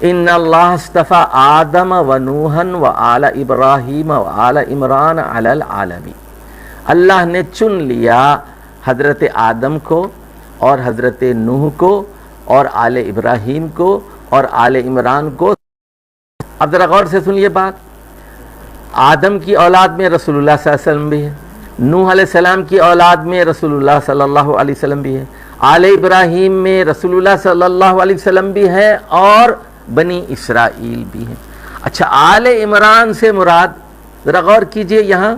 ان اللہ اصطفى آدم و نوحا و آل ابراہیم و آل عمران علی العالمین، اللہ نے چن لیا حضرت آدم کو اور حضرت نوح کو اور آل ابراہیم کو اور آل عمران کو۔ اب ذرا غور سے سنیے بات، آدم کی اولاد میں رسول اللہ صلی اللہ علیہ وسلم بھی ہے، نوح علیہ السلام کی اولاد میں رسول اللہ صلی اللہ علیہ وسلم بھی ہے، آل ابراہیم میں رسول اللہ صلی اللہ علیہ وسلم بھی ہے اور بنی اسرائیل بھی ہیں۔ اچھا، آل عمران سے مراد، ذرا غور کیجئے، یہاں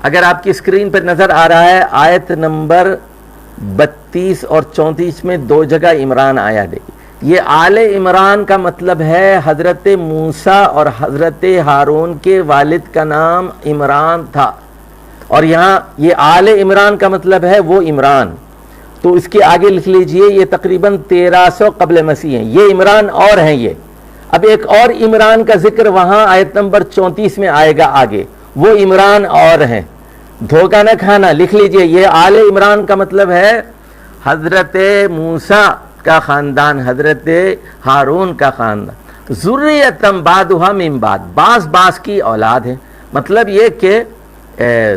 اگر آپ کی اسکرین پر نظر آ رہا ہے آیت نمبر 32 اور 34 میں دو جگہ عمران آیا دیکھیں۔ یہ آل عمران کا مطلب ہے حضرت موسیٰ اور حضرت ہارون کے والد کا نام عمران تھا، اور یہاں یہ آل عمران کا مطلب ہے وہ عمران، تو اس کے آگے لکھ لیجئے یہ تقریباً 1300 قبل مسیح ہیں، یہ عمران اور ہیں یہ۔ اب ایک اور عمران کا ذکر وہاں آیت نمبر 34 میں آئے گا آگے، وہ عمران اور ہیں، دھوکہ نہ کھانا، لکھ لیجئے یہ آل عمران کا مطلب ہے حضرت موسیٰ کا خاندان، حضرت ہارون کا خاندان، ذریۃ بعضھا من بعض، بعض کی اولاد ہیں، مطلب یہ کہ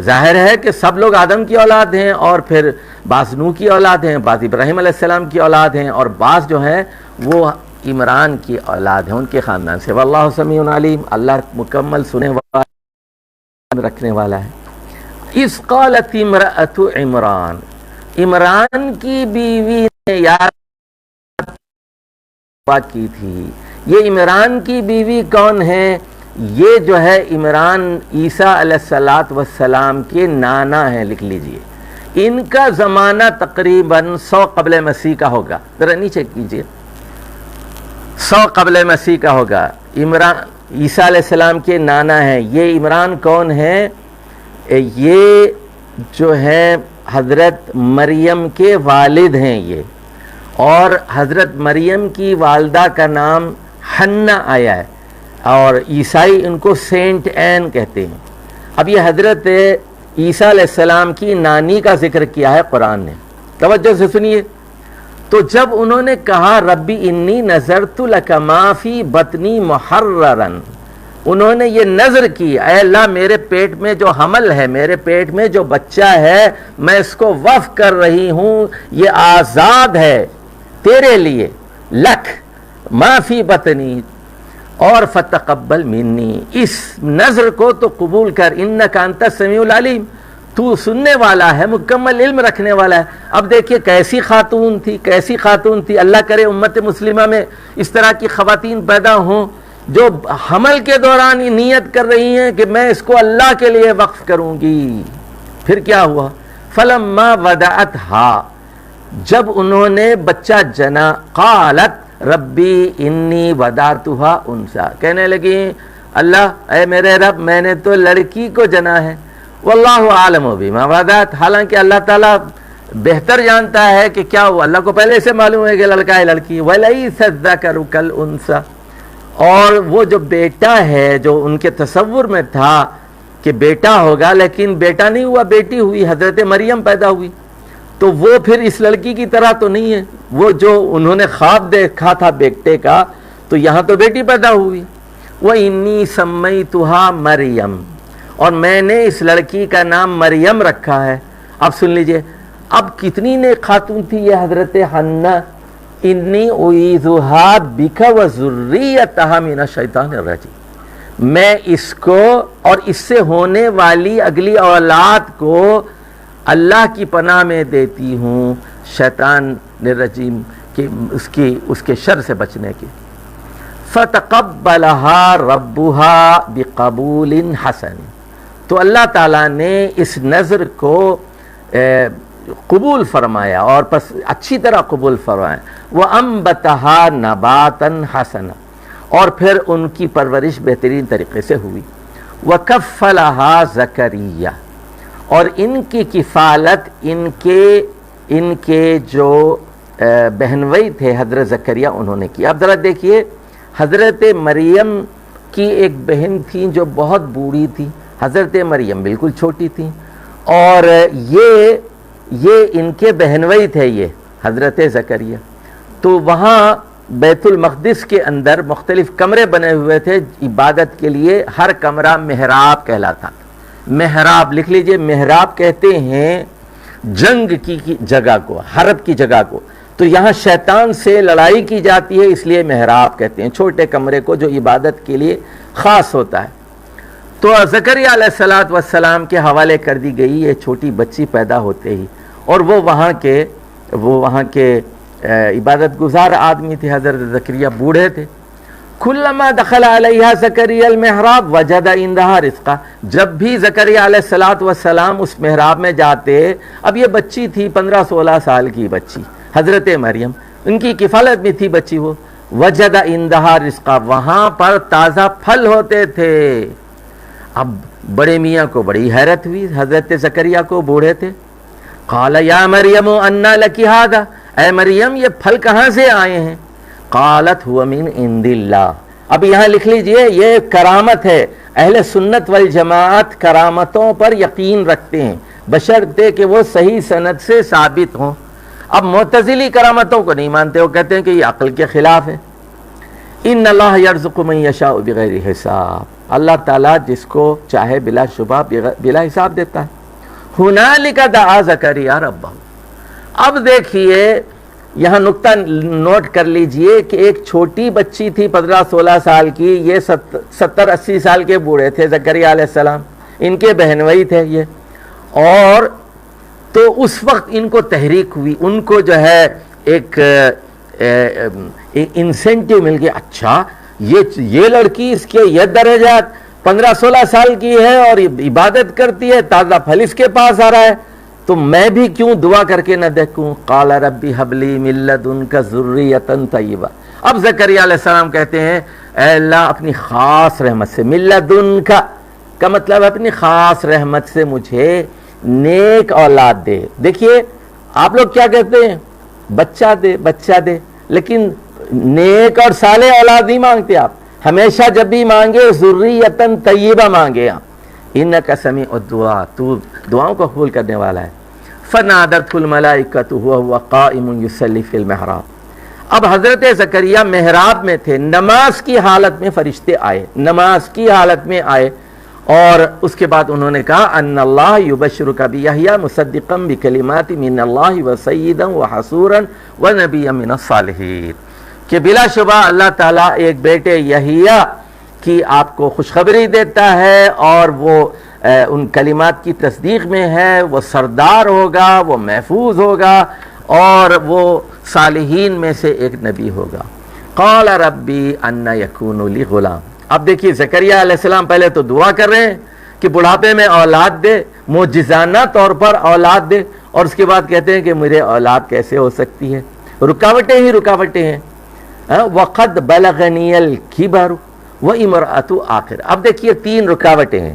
ظاہر ہے کہ سب لوگ آدم کی اولاد ہیں، اور پھر بعض نوح کی اولاد ہیں، بعض ابراہیم علیہ السلام کی اولاد ہیں، اور بعض جو ہیں وہ عمران کی اولاد ہیں، ان کے خاندان سے۔ واللہ سمیع علیم، اللہ مکمل سنے والا رکھنے والا ہے۔ اذ قالت امرأۃ عمران، عمران کی بیوی نے یاد کی تھی۔ یہ عمران کی بیوی کون ہے؟ یہ جو ہے عمران عیسیٰ علیہ السلام کے نانا ہیں، لکھ لیجئے۔ ان کا زمانہ تقریباً 100 قبل مسیح کا ہوگا، ذرا نیچے کیجئے، 100 قبل مسیح کا ہوگا۔ عمران عیسیٰ علیہ السلام کے نانا ہیں۔ یہ عمران کون ہیں؟ یہ جو ہے حضرت مریم کے والد ہیں یہ، اور حضرت مریم کی والدہ کا نام حنا آیا ہے، اور عیسائی ان کو سینٹ این کہتے ہیں۔ اب یہ حضرت عیسیٰ علیہ السلام کی نانی کا ذکر کیا ہے قرآن نے، توجہ سے سنیے۔ تو جب انہوں نے کہا ربی انی نذرت لک ما فی بطنی محررا، انہوں نے یہ نظر کی، اے اللہ میرے پیٹ میں جو حمل ہے، میرے پیٹ میں جو بچہ ہے، میں اس کو وقف کر رہی ہوں، یہ آزاد ہے تیرے لیے، لک ما فی بطنی، اور فتقبل منی، اس نظر کو تو قبول کر، انک انت السمیع العلیم، تو سننے والا ہے، مکمل علم رکھنے والا ہے۔ اب دیکھیے کیسی خاتون تھی، کیسی خاتون تھی، اللہ کرے امت مسلمہ میں اس طرح کی خواتین پیدا ہوں جو حمل کے دوران یہ نیت کر رہی ہیں کہ میں اس کو اللہ کے لیے وقف کروں گی۔ پھر کیا ہوا؟ فلما ودعتھا، جب انہوں نے بچہ جنا، قالت ربی انی ودعتھا انثی، کہنے لگی اللہ اے میرے رب میں نے تو لڑکی کو جنا ہے، واللہ اعلم بما ودعت، حالانکہ اللہ تعالیٰ بہتر جانتا ہے کہ کیا ہوا، اللہ کو پہلے سے معلوم ہے کہ لڑکا ہے لڑکی، ولیس الذکر کالانثی، اور وہ جو بیٹا ہے جو ان کے تصور میں تھا کہ بیٹا ہوگا، لیکن بیٹا نہیں ہوا، بیٹی ہوئی، حضرت مریم پیدا ہوئی، تو وہ پھر اس لڑکی کی طرح تو نہیں ہے، وہ جو انہوں نے خواب دیکھا تھا بیٹے کا، تو یہاں تو بیٹی پیدا ہوئی۔ وَإِنِّي سَمَّيْتُهَا مریم، اور میں نے اس لڑکی کا نام مریم رکھا ہے۔ اب سن لیجئے، اب کتنی نیک خاتون تھی یہ حضرت حنا، انی اعیذھا بک وذریتھا من الشیطان الرجیم، میں اس کو اور اس سے ہونے والی اگلی اولاد کو اللہ کی پناہ میں دیتی ہوں شیطان الرجیم کہ اس کے شر سے بچنے کی۔ فتقبلها ربها بقبول حسن، تو اللہ تعالیٰ نے اس نظر کو قبول فرمایا اور پس اچھی طرح قبول فرمایا۔ وَأَنبَتَهَا نَبَاتًا حَسَنًا، اور پھر ان کی پرورش بہترین طریقے سے ہوئی۔ وَكَفَّلَهَا زَكَرِيَّا، اور ان کی کفالت ان کے جو بہنوئی تھے حضرت زکریا انہوں نے کی۔ اب ذرا دیکھیے، حضرت مریم کی ایک بہن تھی جو بہت بوڑھی تھی، حضرت مریم بالکل چھوٹی تھی، اور یہ ان کے بہنوئی تھے یہ حضرت زکریا، تو وہاں بیت المقدس کے اندر مختلف کمرے بنے ہوئے تھے عبادت کے لیے، ہر کمرہ محراب کہلاتا تھا۔ محراب لکھ لیجئے، محراب کہتے ہیں جنگ کی جگہ کو، حرب کی جگہ کو۔ تو یہاں شیطان سے لڑائی کی جاتی ہے، اس لیے محراب کہتے ہیں چھوٹے کمرے کو جو عبادت کے لیے خاص ہوتا ہے۔ تو زکریا علیہ السلام کے حوالے کر دی گئی یہ چھوٹی بچی پیدا ہوتے ہی، اور وہ وہاں کے عبادت گزار آدمی تھے۔ حضرت زکریا بوڑھے تھے۔ کلما دخل علیہا زکریا المحراب وجد عندہا رزقا، جب بھی زکریا علیہ السلام اس محراب میں جاتے، اب یہ بچی تھی 15-16 سال کی بچی، حضرت مریم، ان کی کفالت میں تھی بچی وہ۔ وجد عندہا رزقا، وہاں پر تازہ پھل ہوتے تھے۔ اب بڑے میاں کو بڑی حیرت ہوئی، حضرت زکریا کو، بوڑھے تھے۔ قال یا مریم انا لکی ھذا، اے مریم یہ پھل کہاں سے آئے ہیں؟ قالت هو من عند اللہ۔ اب یہاں لکھ لیجئے یہ کرامت ہے، اہل سنت والجماعت کرامتوں پر یقین رکھتے ہیں بشرطے کہ وہ صحیح سند سے ثابت ہوں۔ اب معتزلی کرامتوں کو نہیں مانتے، وہ کہتے ہیں کہ یہ عقل کے خلاف ہے۔ ان اللہ یرزق من یشاء بغیر حساب، اللہ تعالیٰ جس کو چاہے بلا شبہ بلا حساب دیتا ہے۔ ہنالک دعا زکریا ربہ۔ اب دیکھیے یہاں نقطہ نوٹ کر لیجئے کہ ایک چھوٹی بچی تھی 15-16 سال کی، یہ 70-80 سال کے بوڑھے تھے زکریا علیہ السلام، ان کے بہنوئی تھے یہ، اور تو اس وقت ان کو تحریک ہوئی، ان کو جو ہے ایک انسینٹیو مل گیا، اچھا یہ لڑکی، اس کے یہ درجات، 15-16 سال کی ہے اور عبادت کرتی ہے، تازہ پھل اس کے پاس آ رہا ہے، تو میں بھی کیوں دعا کر کے نہ دیکھوں؟ قال ربی حب لی من لدنک ذریۃ طیبہ۔ اب زکریا علیہ السلام کہتے ہیں اے اللہ اپنی خاص رحمت سے، من لدنک کا مطلب اپنی خاص رحمت سے مجھے نیک اولاد دے۔ دیکھیے آپ لوگ کیا کہتے ہیں؟ بچہ دے بچہ دے، لیکن نیک اور صالح اولاد نہیں مانگتے آپ، ہمیشہ جب بھی مانگے ذریۃ طیبہ مانگے آپ۔ انک سمیع الدعاء، تو دعاؤں کو قبول کرنے والا ہے۔ فنادته الملائکۃ وهو قائم یصلی فی المحراب۔ اب حضرت زکریا محراب میں تھے، نماز کی حالت میں فرشتے آئے، نماز کی حالت میں آئے، اور اس کے بعد انہوں نے کہا ان اللہ یبشرک بیحییٰ مصدقا بکلمات من اللہ وسیدا وحصورا ونبیا من الصالحین، کہ بلا شبہ اللہ تعالیٰ ایک بیٹے یحییٰ کی آپ کو خوشخبری دیتا ہے، اور وہ ان کلمات کی تصدیق میں ہے، وہ سردار ہوگا، وہ محفوظ ہوگا، اور وہ صالحین میں سے ایک نبی ہوگا۔ قال ربی ان یکون لی غلام۔ اب دیکھیے زکریا علیہ السلام پہلے تو دعا کر رہے ہیں کہ بڑھاپے میں اولاد دے، معجزانہ طور پر اولاد دے، اور اس کے بعد کہتے ہیں کہ میرے اولاد کیسے ہو سکتی ہے، رکاوٹیں ہی رکاوٹیں ہیں۔ وقد بلغنی الکبر وامرأۃ آخر۔ اب دیکھیے 3 رکاوٹیں ہیں۔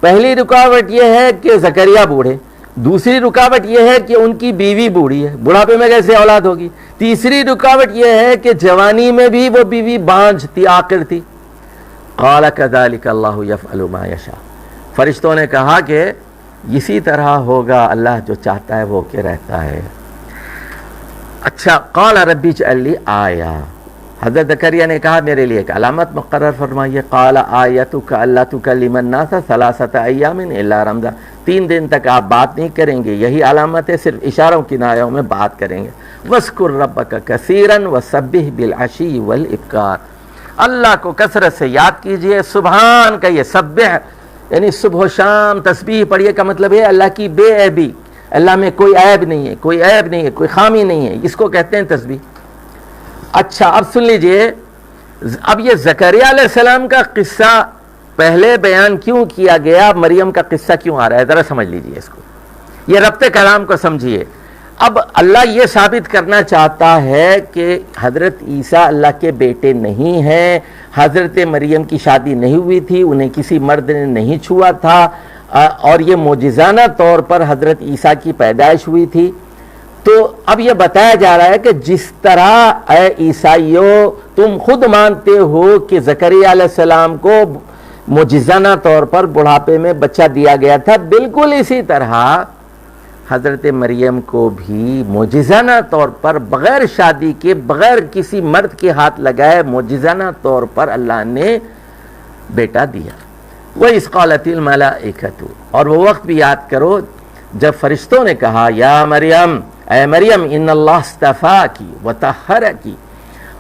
پہلی رکاوٹ یہ ہے کہ زکریا بوڑھے، دوسری رکاوٹ یہ ہے کہ ان کی بیوی بوڑھی ہے، بڑھاپے میں کیسے اولاد ہوگی، تیسری رکاوٹ یہ ہے کہ جوانی میں بھی وہ بیوی بانجھ تھی، آخر تھی۔ قال کذالک اللہ یفعل ما یشاء۔ فرشتوں نے کہا کہ اسی طرح ہوگا، اللہ جو چاہتا ہے وہ کے رہتا ہے۔ اچھا، قال ربی اجعل لی آیہ، حضرت زکریا نے کہا میرے لیے ایک علامت مقرر فرمائیے۔ قال آیتک الا تکلم الناس 3 ایام الا رمزا، 3 دن تک آپ بات نہیں کریں گے، یہی علامت ہے، صرف اشاروں کنایوں میں بات کریں گے۔ واذکر ربک کثیرا وسبح بالعشی والابکار، اللہ کو کثرت سے یاد کیجئے۔ سبحان کا یہ سبح یعنی صبح و شام تسبیح پڑھیے کا مطلب ہے اللہ کی بے عیبی، اللہ میں کوئی عیب نہیں ہے، کوئی عیب نہیں ہے، کوئی خامی نہیں ہے، اس کو کہتے ہیں تسبیح۔ اچھا اب سن لیجئے، اب یہ زکریا علیہ السلام کا قصہ پہلے بیان کیوں کیا گیا، مریم کا قصہ کیوں آ رہا ہے، ذرا سمجھ لیجئے اس کو، یہ ربط کلام کو سمجھیے۔ اب اللہ یہ ثابت کرنا چاہتا ہے کہ حضرت عیسیٰ اللہ کے بیٹے نہیں ہیں، حضرت مریم کی شادی نہیں ہوئی تھی، انہیں کسی مرد نے نہیں چھوا تھا، اور یہ معجزانہ طور پر حضرت عیسیٰ کی پیدائش ہوئی تھی۔ تو اب یہ بتایا جا رہا ہے کہ جس طرح اے عیسائیوں تم خود مانتے ہو کہ زکریا علیہ السلام کو معجزانہ طور پر بڑھاپے میں بچہ دیا گیا تھا، بالکل اسی طرح حضرت مریم کو بھی معجزانہ طور پر بغیر شادی کے، بغیر کسی مرد کے ہاتھ لگائے، معجزانہ طور پر اللہ نے بیٹا دیا۔ وَإِذْ قَالَتِ الْمَلَائِكَةُ، اور وہ وقت بھی یاد کرو جب فرشتوں نے کہا یا مریم، اے مریم، ان اللہ اصطفاکی وطہرکی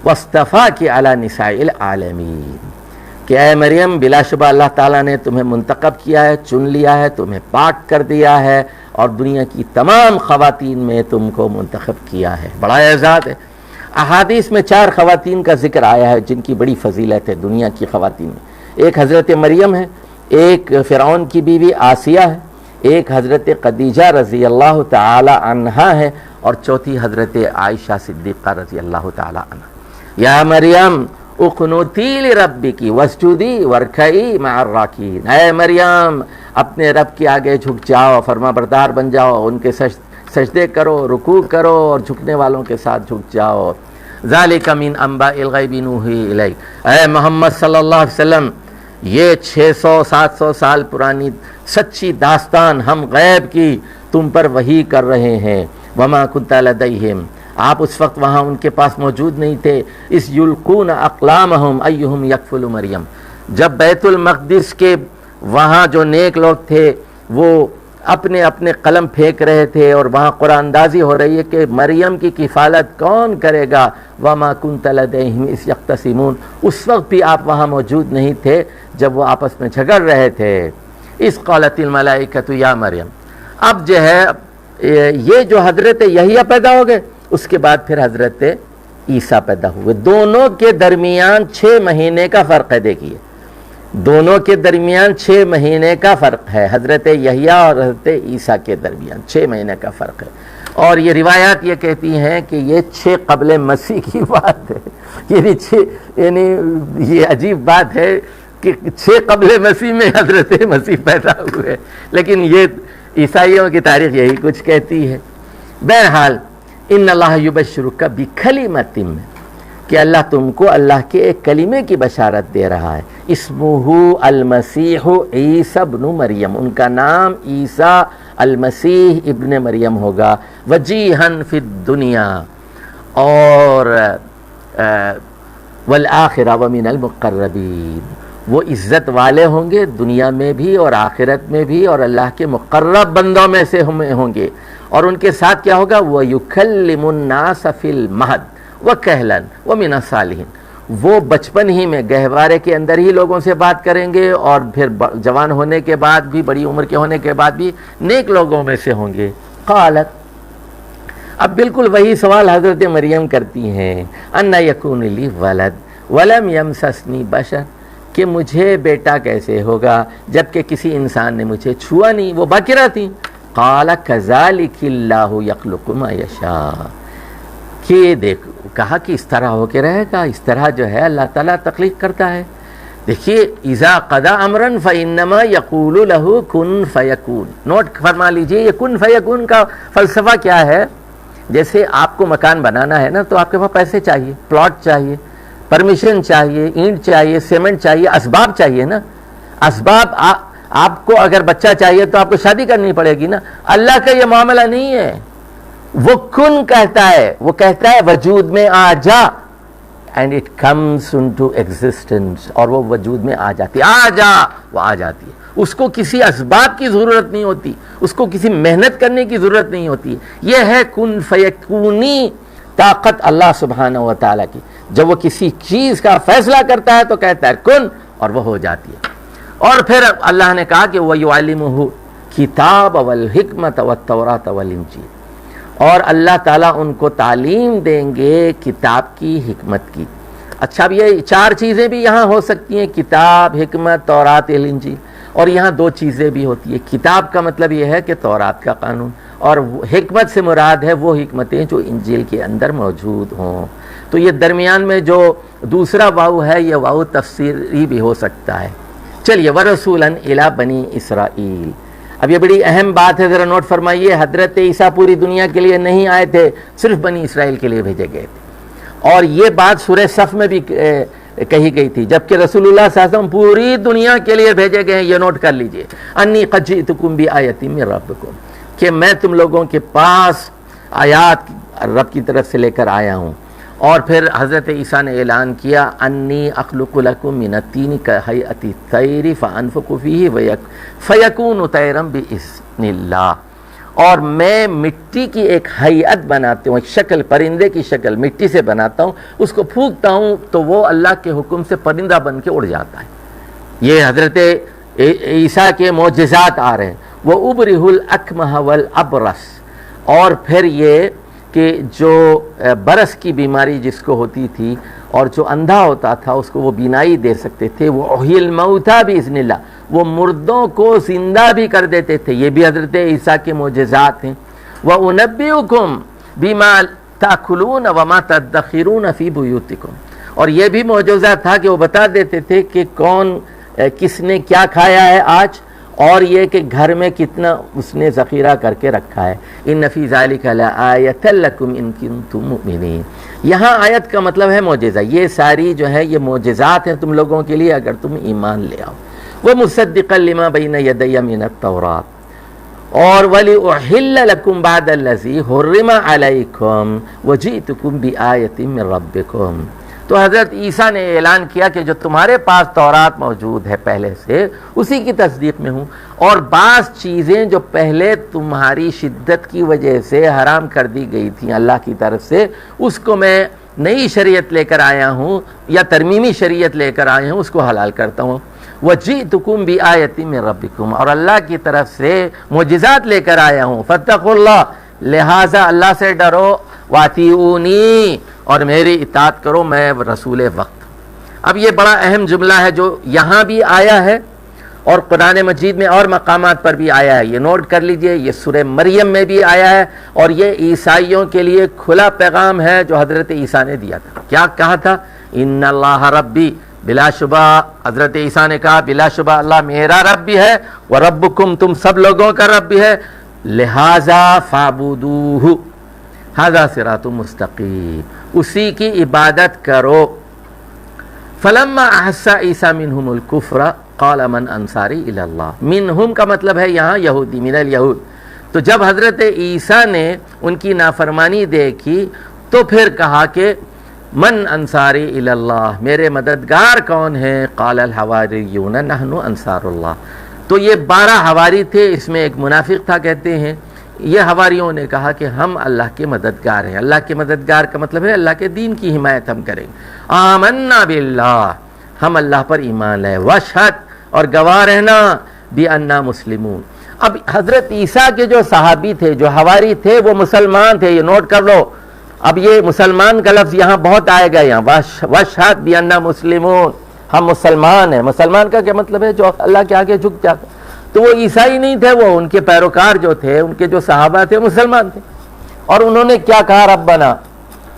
واصطفاکی علی نساء العالمین، کہ اے مریم بلا شبہ اللہ تعالیٰ نے تمہیں منتخب کیا ہے، چن لیا ہے، تمہیں پاک کر دیا ہے اور دنیا کی تمام خواتین میں تم کو منتخب کیا ہے۔ بڑا اعزاز ہے۔ احادیث میں 4 خواتین کا ذکر آیا ہے جن کی بڑی فضیلت ہے دنیا کی خواتین میں۔ ایک حضرت مریم ہے، ایک فرعون کی بیوی آسیہ ہے، ایک حضرت خدیجہ رضی اللہ تعالی عنہا ہے، اور چوتھی حضرت عائشہ صدیقہ رضی اللہ تعالی عنہ۔ یا مریم اقنوتی لربکی واسجدی وارکعی مع الراکعین، اے مریم اپنے رب کے آگے جھک جاؤ، فرما بردار بن جاؤ، ان کے سجدے کرو، رکوع کرو اور جھکنے والوں کے ساتھ جھک جاؤ۔ ذالک من انباء الغیب نوحی الیک، اے محمد صلی اللہ علیہ وسلم یہ 600-700 سال پرانی سچی داستان ہم غیب کی تم پر وحی کر رہے ہیں۔ وما کنت لدیہم، آپ اس وقت وہاں ان کے پاس موجود نہیں تھے، اس یلقون اقلامہم ایہم یکفل مریم، جب بیت المقدس کے وہاں جو نیک لوگ تھے وہ اپنے اپنے قلم پھینک رہے تھے اور وہاں قرآن اندازی ہو رہی ہے کہ مریم کی کفالت کون کرے گا۔ وما کنت لدیہم اذ یختصمون، اس وقت بھی آپ وہاں موجود نہیں تھے جب وہ آپس میں جھگڑ رہے تھے۔ اذ قالت الملائکۃ یا مریم، اب جو ہے یہ جو حضرت یحییٰ پیدا ہو گئے، اس کے بعد پھر حضرت عیسیٰ پیدا ہوئے، دونوں کے درمیان 6 مہینے کا فرق ہے۔ دیکھیے دونوں کے درمیان 6 مہینے کا فرق ہے، حضرت یحییٰ اور حضرت عیسیٰ کے درمیان 6 مہینے کا فرق ہے۔ اور یہ روایات یہ کہتی ہیں کہ یہ 6 قبل مسیح کی بات ہے، یعنی یہ عجیب بات ہے کہ 6 قبل مسیح میں حضرت مسیح پیدا ہوئے، لیکن یہ عیسائیوں کی تاریخ یہی کچھ کہتی ہے۔ بہرحال ان اللہ یبشرک بکلمۃ، کہ اللہ تم کو اللہ کے ایک کلمے کی بشارت دے رہا ہے، اسمہ المسیح عیسی ابن مریم، ان کا نام عیسیٰ المسیح ابن مریم ہوگا، وجیہا فی الدنیا، اور والآخرہ ومن المقربین، وہ عزت والے ہوں گے دنیا میں بھی اور آخرت میں بھی، اور اللہ کے مقرب بندوں میں سے ہوں گے۔ اور ان کے ساتھ کیا ہوگا؟ وَيُكَلِّمُ النَّاسَ فِي الْمَهْدِ وَكَهْلًا وَمِنَ الصَّالِحِينَ، وہ بچپن ہی میں گہوارے کے اندر ہی لوگوں سے بات کریں گے، اور پھر جوان ہونے کے بعد بھی، بڑی عمر کے ہونے کے بعد بھی نیک لوگوں میں سے ہوں گے۔ قالت، اب بالکل وہی سوال حضرت مریم کرتی ہیں، اَنَّ يَكُونُ لِي وَلَدٌ وَلَمْ يَمْسَسْنِي بَشَرٌ، کہ مجھے بیٹا کیسے ہوگا جبکہ کسی انسان نے مجھے چھوا نہیں، وہ باقرہ تھیں۔ قال کذالک اللہ یخلق ما یشاء، کہ دیکھ کہا کہ اس طرح ہو کے رہے گا، اس طرح جو ہے اللہ تعالیٰ تخلیق کرتا ہے۔ دیکھیے اذا قضى امرا فانما يقول له کن فیکون، نوٹ فرما لیجئے یہ کن فیکون کا فلسفہ کیا ہے۔ جیسے آپ کو مکان بنانا ہے نا، تو آپ کے پاس پیسے چاہیے، پلاٹ چاہیے، پرمیشن چاہیے، اینٹ چاہیے، سیمنٹ چاہیے، اسباب چاہیے نا۔ اسباب آپ کو اگر بچہ چاہیے تو آپ کو شادی کرنی پڑے گی نا۔ اللہ کا یہ معاملہ نہیں ہے، وہ کن کہتا ہے، وہ کہتا ہے وجود میں آ جا، and it comes into existence, اور وہ وجود میں آ جاتی ہے، آ جا، وہ آ جاتی ہے۔ اس کو کسی اسباب کی ضرورت نہیں ہوتی، اس کو کسی محنت کرنے کی ضرورت نہیں ہوتی۔ یہ ہے کن فیکونی طاقت اللہ سبحانہ و تعالیٰ کی، جب وہ کسی چیز کا فیصلہ کرتا ہے تو کہتا ہے کن، اور وہ ہو جاتی ہے۔ اور پھر اللہ نے کہا کہ وَيُعَلِّمُهُ کتاب والحکمت والتوراۃ والانجیل، اور اللہ تعالیٰ ان کو تعلیم دیں گے کتاب کی، حکمت کی۔ اچھا اب یہ 4 چیزیں بھی یہاں ہو سکتی ہیں، کتاب، حکمت، تورات، انجیل، اور یہاں 2 چیزیں بھی ہوتی ہیں۔ کتاب کا مطلب یہ ہے کہ تورات کا قانون، اور حکمت سے مراد ہے وہ حکمتیں جو انجیل کے اندر موجود ہوں۔ تو یہ درمیان میں جو دوسرا واو ہے، یہ واو تفسیری بھی ہو سکتا ہے۔ چلیے وَرَسُولًا إِلَىٰ بَنِي إِسْرَائِيل، اب یہ بڑی اہم بات ہے، ذرا نوٹ فرمائیے، حضرت عیسیٰ پوری دنیا کے لیے نہیں آئے تھے، صرف بنی اسرائیل کے لیے بھیجے گئے تھے۔ اور یہ بات سورہ صف میں بھی کہی گئی تھی، جبکہ رسول اللہ صلی اللہ علیہ وسلم پوری دنیا کے لیے بھیجے گئے ہیں۔ یہ نوٹ کر لیجئے، انی قد جئتکم بآیۃ من ربکم، کہ میں تم لوگوں کے پاس آیات رب کی طرف سے لے کر آیا ہوں. اور پھر حضرت عیسیٰ نے اعلان کیا انی اخلق لکم من الطین کہیئۃ الطیر فانفخ فیہ فیکون طیرا باذن اللہ. اور میں مٹی کی ایک ہیئت بناتا ہوں، ایک شکل، پرندے کی شکل مٹی سے بناتا ہوں، اس کو پھونکتا ہوں تو وہ اللہ کے حکم سے پرندہ بن کے اڑ جاتا ہے. یہ حضرت عیسیٰ کے معجزات آ رہے ہیں. وہ ابرہ الاکمہ والابرص. اور پھر یہ کہ جو برس کی بیماری جس کو ہوتی تھی اور جو اندھا ہوتا تھا اس کو وہ بینائی دے سکتے تھے. وہ احیی الموتیٰ باذن اللہ، وہ مردوں کو زندہ بھی کر دیتے تھے. یہ بھی حضرت عیسیٰ کے معجزات ہیں. وَأُنَبِّئُكُمْ بِمَا تَأْكُلُونَ وَمَا تَدَّخِرُونَ فِي بُيُوتِكُمْ. اور یہ بھی معجزہ تھا کہ وہ بتا دیتے تھے کہ کون کس نے کیا کھایا ہے آج، اور یہ کہ گھر میں کتنا اس نے ذخیرہ کر کے رکھا ہے. ان فی ذلک لآیۃ لکم ان کنتم مؤمنین. یہاں آیت کا مطلب ہے معجزہ. یہ ساری جو ہے یہ معجزات ہیں تم لوگوں کے لیے اگر تم ایمان لے آؤ. ومصدقا لما بین یدی من التوراۃ اور ولاحل لکم بعد الذی حرم علیکم وجئتکم بآیۃ من ربکم. تو حضرت عیسیٰ نے اعلان کیا کہ جو تمہارے پاس تورات موجود ہے پہلے سے اسی کی تصدیق میں ہوں، اور بعض چیزیں جو پہلے تمہاری شدت کی وجہ سے حرام کر دی گئی تھیں اللہ کی طرف سے، اس کو میں نئی شریعت لے کر آیا ہوں یا ترمیمی شریعت لے کر آیا ہوں، اس کو حلال کرتا ہوں. وَجِئْتُكُمْ بِآیَةٍ مِّن رَبِّكُمْ. اور اللہ کی طرف سے معجزات لے کر آیا ہوں. فَاتَّقُوا اللَّهَ. لہٰذا اللہ سے ڈرو. وَأَطِیعُونِی. اور میری اطاعت کرو، میں رسول وقت. اب یہ بڑا اہم جملہ ہے جو یہاں بھی آیا ہے اور قرآن مجید میں اور مقامات پر بھی آیا ہے. یہ نوٹ کر لیجئے، یہ سورہ مریم میں بھی آیا ہے اور یہ عیسائیوں کے لیے کھلا پیغام ہے جو حضرت عیسیٰ نے دیا تھا. کیا کہا تھا؟ ان اللہ ربی. بلا شبہ حضرت عیسیٰ نے کہا بلا شبہ اللہ میرا رب بھی ہے، وربکم تم سب لوگوں کا رب بھی ہے، لہذا فاعبدوہ ھذا صراط مستقیم. اسی کی عبادت کرو. فلما احس عیسیٰ منہم الکفر قال من انصاری الی اللہ. منہم کا مطلب ہے یہاں یہودی، من الیہود. تو جب حضرت عیسیٰ نے ان کی نافرمانی دیکھی تو پھر کہا کہ من انصاری الی اللہ، میرے مددگار کون ہیں؟ قال الحواریون نحن انصار اللہ. تو یہ 12 حواری تھے، اس میں ایک منافق تھا کہتے ہیں. یہ حواریوں نے کہا کہ ہم اللہ کے مددگار ہیں. اللہ کے مددگار کا مطلب ہے اللہ کے دین کی حمایت ہم کریں. آمنا باللہ، ہم اللہ پر ایمان لائے. واشہد، اور گواہ رہنا، بأننا مسلمون. اب حضرت عیسیٰ کے جو صحابی تھے، جو حواری تھے، وہ مسلمان تھے. یہ نوٹ کر لو. اب یہ مسلمان کا لفظ یہاں بہت آئے گا. یہاں واشہد بأننا مسلمون، ہم مسلمان ہیں. مسلمان کا کیا مطلب ہے؟ جو اللہ کے آگے جھک جاتا. تو وہ عیسائی نہیں تھے، وہ ان کے پیروکار جو تھے، ان کے جو صحابہ تھے، مسلمان تھے. اور انہوں نے کیا کہا؟ ربنا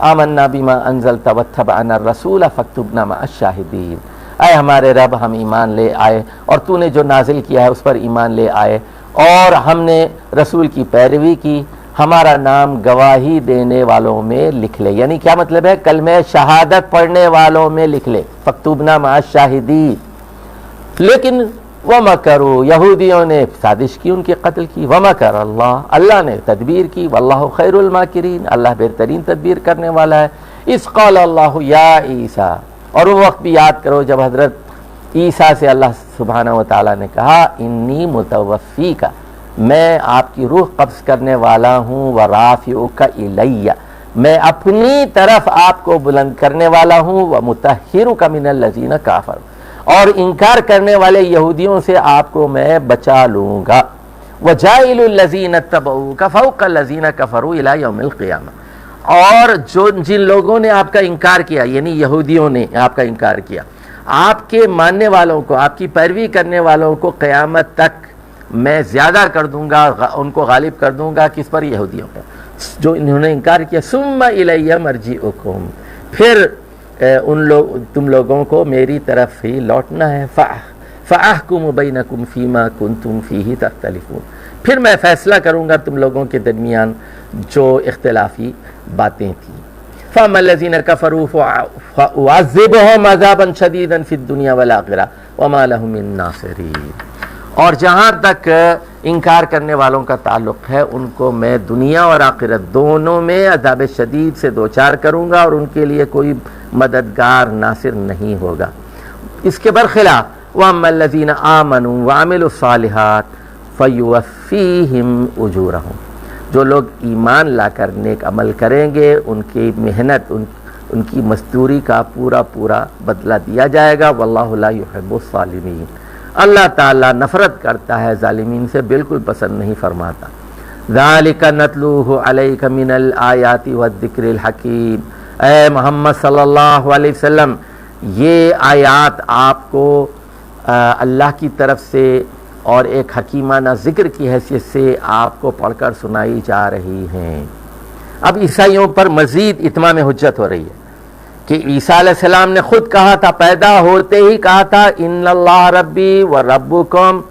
آمنا بما انزلت واتبعنا الرسول فاکتبنا مع الشاہدین. اے ہمارے رب، ہم ایمان لے آئے اور تو نے جو نازل کیا ہے اس پر ایمان لے آئے، اور ہم نے رسول کی پیروی کی، ہمارا نام گواہی دینے والوں میں لکھ لے. یعنی کیا مطلب ہے؟ کلمہ شہادت پڑھنے والوں میں لکھ لے. فاکتبنا مع الشاہدین. لیکن وَمَكَرُوا، یہودیوں نے سازش کی، ان کے قتل کی. وَمَكَرَ اللہ، اللہ نے تدبیر کی. وَاللَّهُ خَيْرُ الْمَاكِرِينَ، اللہ بہترین تدبیر کرنے والا ہے. اِذْ قَالَ اللَّهُ يَا عِيسَىٰ. اور وہ وقت بھی یاد کرو جب حضرت عیسیٰ سے اللہ سبحانہ وتعالیٰ نے کہا انی متوفیک، میں آپ کی روح قبض کرنے والا ہوں. ورافعک الی، میں اپنی طرف آپ کو بلند کرنے والا ہوں. ومطہرک من الذین کافروا، اور انکار کرنے والے یہودیوں سے آپ کو میں بچا لوں گا. وجائل الذین اتبعوک فوق الذین کفروا الی یوم القیامہ. اور جن لوگوں نے آپ کا انکار کیا، یعنی یہودیوں نے آپ کا انکار کیا، آپ کے ماننے والوں کو، آپ کی پیروی کرنے والوں کو قیامت تک میں زیادہ کر دوں گا، ان کو غالب کر دوں گا. کس پر؟ یہودیوں پر، جو انہوں نے انکار کیا. ثم الی مرجعکم، پھر تم لوگوں کو میری طرف ہی لوٹنا ہے. فاحکم بینکم فیما کنتم فیہ تختلفون، پھر میں فیصلہ کروں گا تم لوگوں کے درمیان جو اختلافی باتیں تھیں. فاما الذین کفروا فاعذبهم عذابا شدیدا فی الدنیا والآخرہ وما لهم من ناصرین. اور جہاں تک انکار کرنے والوں کا تعلق ہے ان کو میں دنیا اور آخرت دونوں میں عذاب شدید سے دوچار کروں گا اور ان کے لیے کوئی مددگار ناصر نہیں ہوگا۔ اس کے برخلاف وَأَمَّا الَّذِينَ آمَنُوا وَعَمِلُوا الصَّالِحَاتِ فَيُوَفِّيهِمْ أُجُورَهُمْ، جو لوگ ایمان لا کر نیک عمل کریں گے ان کی محنت ان کی مزدوری کا پورا بدلہ دیا جائے گا۔ وَاللَّهُ لَا يُحِبُّ الظَّالِمِينَ، اللہ تعالیٰ نفرت کرتا ہے ظالمین سے، بالکل پسند نہیں فرماتا۔ ذَلِكَ نَتْلُوهُ عَلَيْكَ مِنَ الْآيَاتِ وَالذِّكْرِ الْحَكِيمِ، اے محمد صلی اللہ علیہ وسلم یہ آیات آپ کو اللہ کی طرف سے اور ایک حکیمانہ ذکر کی حیثیت سے آپ کو پڑھ کر سنائی جا رہی ہیں۔ اب عیسائیوں پر مزید اتمام حجت ہو رہی ہے کہ عیسیٰ علیہ السلام نے خود کہا تھا، پیدا ہوتے ہی کہا تھا ان اللہ ربی و ربکم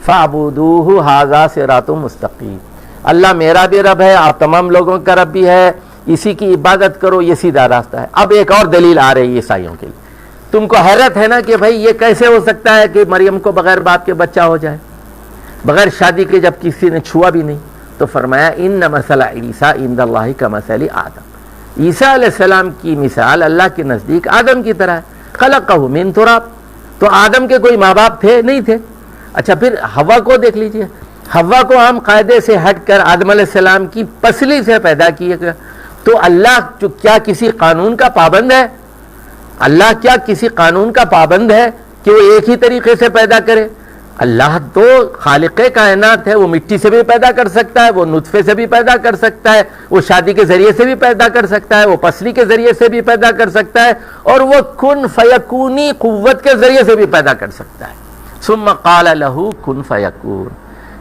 فاعبدوہ ھذا صراط مستقیم، اللہ میرا بھی رب ہے، آپ تمام لوگوں کا رب بھی ہے، اسی کی عبادت کرو، یہ سیدھا راستہ ہے۔ اب ایک اور دلیل آ رہی ہے عیسائیوں کے لیے۔ تم کو حیرت ہے نا کہ بھائی یہ کیسے ہو سکتا ہے کہ مریم کو بغیر باپ کے بچہ ہو جائے، بغیر شادی کے، جب کسی نے چھوا بھی نہیں؟ تو فرمایا ان مثل عیسیٰ عند اللہ کمثل آدم، عیسیٰ علیہ السلام کی مثال اللہ کے نزدیک آدم کی طرح ہے۔ خلقہ من تراب، تو آدم کے کوئی ماں باپ تھے؟ نہیں تھے۔ اچھا پھر حوا کو دیکھ لیجئے، حوا کو ہم قاعدے سے ہٹ کر آدم علیہ السلام کی پسلی سے پیدا کیے گئے، تو اللہ کیا کسی قانون کا پابند ہے؟ اللہ کیا کسی قانون کا پابند ہے کہ وہ ایک ہی طریقے سے پیدا کرے؟ اللہ تو خالق کائنات ہے، وہ مٹی سے بھی پیدا کر سکتا ہے، وہ نطفے سے بھی پیدا کر سکتا ہے، وہ شادی کے ذریعے سے بھی پیدا کر سکتا ہے، وہ پسلی کے ذریعے سے بھی پیدا کر سکتا ہے، اور وہ کن فیکونی قوت کے ذریعے سے بھی پیدا کر سکتا ہے۔ ثم قال له کن فیکون،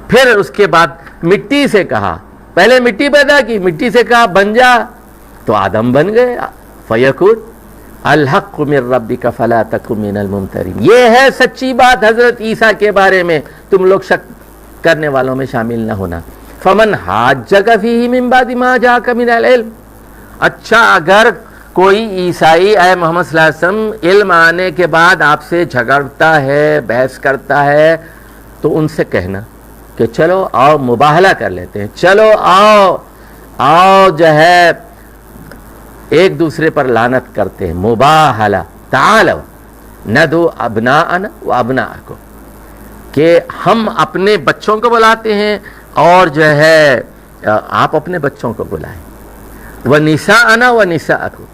پھر اس کے بعد مٹی سے کہا، پہلے مٹی پیدا کی، مٹی سے کہا بن جا، تو آدم بن گئے۔ فیکون الحق من ربک فلا تک من الممترین، یہ ہے سچی بات حضرت عیسیٰ کے بارے میں، تم لوگ شک کرنے والوں میں شامل نہ ہونا۔ فمن حاجک فیہ من بعد ما جاءک من العلم، اچھا اگر کوئی عیسائی اے محمد صلی اللہ علیہ وسلم علم آنے کے بعد آپ سے جھگڑتا ہے، بحث کرتا ہے، تو ان سے کہنا کہ چلو آؤ مباہلہ کر لیتے ہیں، چلو آؤ جو ہے ایک دوسرے پر لعنت کرتے ہیں، مباہلہ، تعالوا ندعو ابناءنا و ابناءکم، کہ ہم اپنے بچوں کو بلاتے ہیں اور جو ہے آپ اپنے بچوں کو بلائیں، ونساءنا و نساءکم،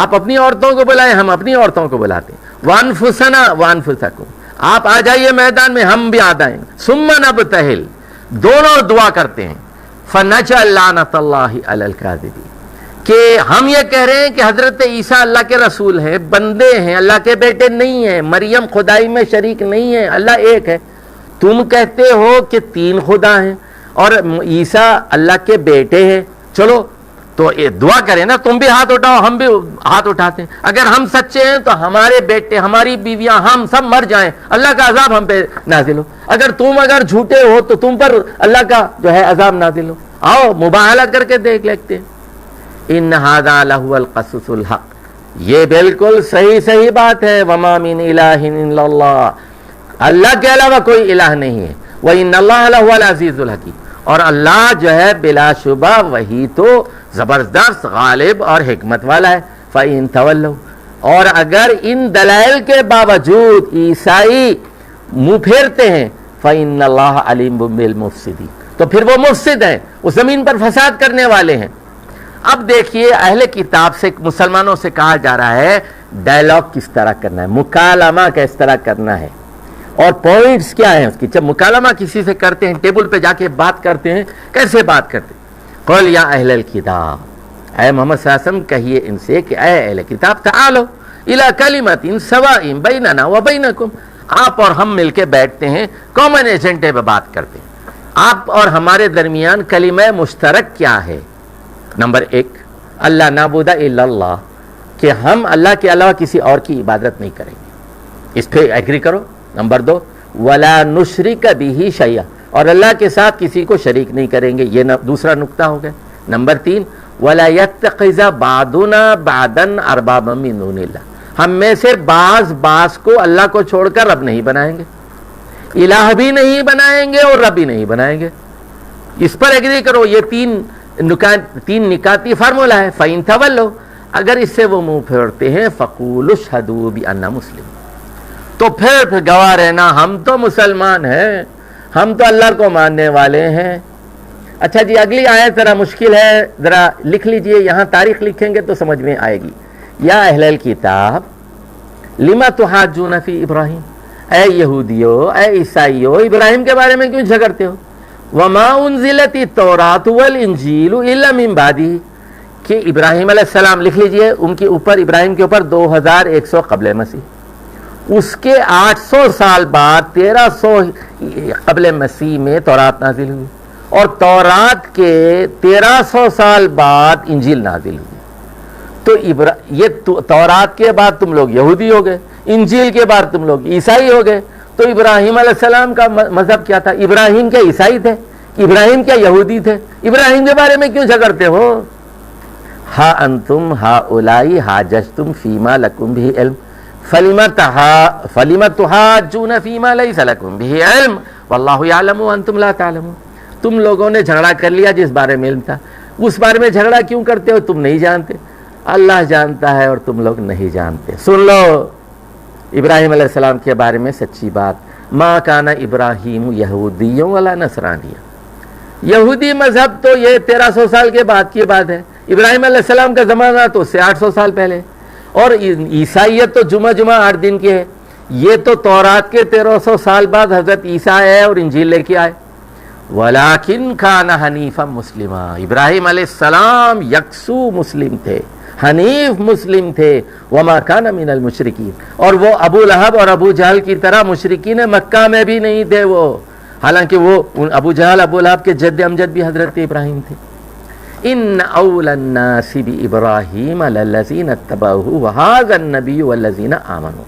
آپ اپنی عورتوں کو بلائیں، ہم اپنی عورتوں کو بلاتے ہیں، وانفسنا وانفسکم، آپ آ جائیے میدان میں، ہم بھی آ جائیں، ثم نبتہل، دونوں دعا کرتے ہیں، فنجعل لعنت اللہ علی الکاذبین، کہ ہم یہ کہہ رہے ہیں کہ حضرت عیسیٰ اللہ کے رسول ہیں، بندے ہیں، اللہ کے بیٹے نہیں ہیں، مریم خدائی میں شریک نہیں ہے، اللہ ایک ہے، تم کہتے ہو کہ تین خدا ہیں اور عیسیٰ اللہ کے بیٹے ہیں، چلو تو یہ دعا کریں نا، تم بھی ہاتھ اٹھاؤ، ہم بھی ہاتھ اٹھاتے ہیں، اگر ہم سچے ہیں تو ہمارے بیٹے، ہماری بیویاں، ہم سب مر جائیں، اللہ کا عذاب ہم پہ نازل ہو، اگر جھوٹے ہو تو تم پر اللہ کا جو ہے عذاب نازل ہو، آؤ مباہلہ کر کے دیکھ لیتے ہیں۔ ان ھذا لہو القصص الحق، یہ بالکل صحیح بات ہے، وما من الہ الا اللہ، اللہ کے علاوہ کوئی الہ نہیں ہے، وان اللہ لہو العزیز الحکیم، اور اللہ جو ہے بلا شبہ وہی تو زبردست، غالب اور حکمت والا ہے۔ فَإِن تَوَلَّوْا، اور اگر ان دلائل کے باوجود عیسائی منہ پھیرتے ہیں، فَإِنَّ اللَّهَ عَلِيمٌ بِالْمُفْسِدِينَ، تو پھر وہ مفسد ہیں، وہ زمین پر فساد کرنے والے ہیں۔ اب دیکھیے اہل کتاب سے، مسلمانوں سے کہا جا رہا ہے ڈائلاگ کس طرح کرنا ہے، مکالمہ کس طرح کرنا ہے، اور پوائنٹس کیا ہیں اس کی۔ جب مکالمہ کسی سے کرتے ہیں، ٹیبل پہ جا کے بات کرتے ہیں، کیسے بات کرتے ہیں؟ قل یا اہل الکتاب، اے محمد صلی اللہ علیہ وسلم کہیے ان سے کہ اے اہل کتاب، تعالو الی کلمۃ سواء بیننا و بینکم، آپ اور ہم مل کے بیٹھتے ہیں، کامن ایجنڈے پہ بات کرتے ہیں، آپ اور ہمارے درمیان کلمہ مشترک کیا ہے؟ نمبر 1 اللہ نعبد الا اللہ، کہ ہم اللہ کے علاوہ کسی اور کی عبادت نہیں کریں گے، اس پہ ایگری کرو۔ نمبر 2 ولا نشرک بہ شیئا، اور اللہ کے ساتھ کسی کو شریک نہیں کریں گے، یہ دوسرا نقطہ ہو گیا۔ نمبر 3 ولا یتخذ بعضنا بعضا اربابا من دون اللہ، ہم میں سے بعض کو اللہ کو چھوڑ کر رب نہیں بنائیں گے۔ الہ بھی نہیں بنائیں گے اور رب بھی نہیں بنائیں گے. اس پر ایگری کرو. یہ تین نکاتی فارمولا ہے. فَإِن تَوَلَّوْا، اگر اس سے وہ منہ پھیرتے ہیں فَقُولُوا اشْهَدُوا بِأَنَّا مُسْلِمُونَ، تو پھر گواہ رہنا ہم تو مسلمان ہیں، ہم تو اللہ کو ماننے والے ہیں. اچھا جی، اگلی آیت ذرا مشکل ہے، ذرا لکھ لیجئے. یہاں تاریخ لکھیں گے تو سمجھ میں آئے گی. یا اہل الکتاب لما تحاجون فی ابراہیم، اے یہودیو، اے عیسائیو، ابراہیم کے بارے میں کیوں جھگڑتے ہو؟ وما انزلت التوراۃ والانجیل الا من بعدہ، کہ ابراہیم علیہ السلام لکھ لیجئے، ان کے اوپر، ابراہیم کے اوپر 2100 قبل مسیح، اس کے 800 سال بعد 1300 قبل مسیح میں تورات نازل ہوئی، اور تورات کے 1300 سال بعد انجیل نازل ہوئی. تو یہ تورات کے بعد تم لوگ یہودی ہو گئے، انجیل کے بعد تم لوگ عیسائی ہو گئے. تو ابراہیم علیہ السلام کا مذہب کیا تھا؟ ابراہیم کیا عیسائی تھے؟ ابراہیم کیا یہودی تھے؟ ابراہیم کے بارے میں کیوں جھگڑتے ہو؟ ہا انتم ہؤلاء حاججتم فیما لکم بہ علم فلم تحاجون فیما لیس لکم بہ علم واللہ یعلم وانتم لا تعلمون. تم لوگوں نے جھگڑا کر لیا جس بارے میں علم تھا، اس بارے میں جھگڑا کیوں کرتے ہو؟ تم نہیں جانتے، اللہ جانتا ہے اور تم لوگ نہیں جانتے. سن لو ابراہیم علیہ السلام کے بارے میں سچی بات. ما کان ابراہیم یہودی ولا نصرانی، یہودی مذہب تو یہ 1300 سال کے بعد کی بات ہے. ابراہیم علیہ السلام کا زمانہ تو اس سے 800 سال پہلے. اور عیسائیت تو جمعہ 8 دن کی ہے. یہ تو تورات کے 1300 سال بعد حضرت عیسیٰ آئے اور انجیل لے کے آئے. ولیکن کان حنیفا مسلما، ابراہیم علیہ السلام یکسو مسلم تھے، حنیف مسلم تھے. وما کان من المشرکین، اور وہ ابو لہب اور ابو جہل کی طرح مشرکین مکہ میں بھی نہیں تھے وہ، حالانکہ وہ ابو جہل ابو لہب کے جد امجد بھی حضرت ابراہیم تھے. ان اول الناس بابراہیم للذین اتبعوہ وہذا النبی والذین آمنوا.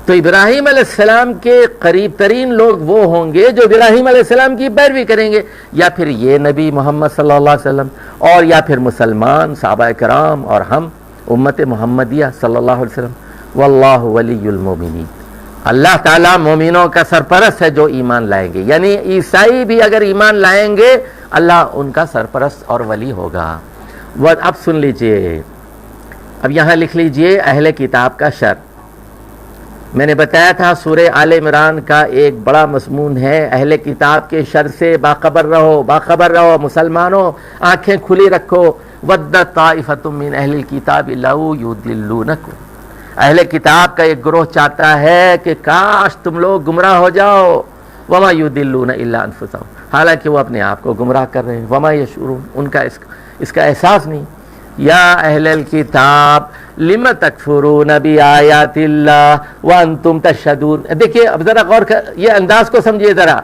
تو ابراہیم علیہ السلام کے قریب ترین لوگ وہ ہوں گے جو ابراہیم علیہ السلام کی پیروی کریں گے، یا پھر یہ نبی محمد صلی اللہ علیہ وسلم، اور یا پھر مسلمان صحابہ کرام اور ہم امت محمدیہ صلی اللہ علیہ وسلم. واللہ ولی المومنین، اللہ تعالیٰ مومنوں کا سرپرست ہے جو ایمان لائیں گے. یعنی عیسائی بھی اگر ایمان لائیں گے اللہ ان کا سرپرست اور ولی ہوگا. اب سن لیجئے، اب یہاں لکھ لیجئے اہل کتاب کا شر. میں نے بتایا تھا سورہ آل عمران کا ایک بڑا مضمون ہے اہل کتاب کے شر سے باخبر رہو، باخبر رہو مسلمانوں، آنکھیں کھلی رکھو. ود طائفۃ من اہل الکتاب لو یضلونکم، اہل کتاب کا ایک گروہ چاہتا ہے کہ کاش تم لوگ گمراہ ہو جاؤ. وما یضلون الا انفسهم، حالانکہ وہ اپنے آپ کو گمراہ کر رہے ہیں. وما یشعرون، ان کا اس کا احساس نہیں. یا اہل الکتاب لم تکفرون بآیات اللہ وانتم تشہدون. دیکھیے اب ذرا غور کر، یہ انداز کو سمجھیے ذرا،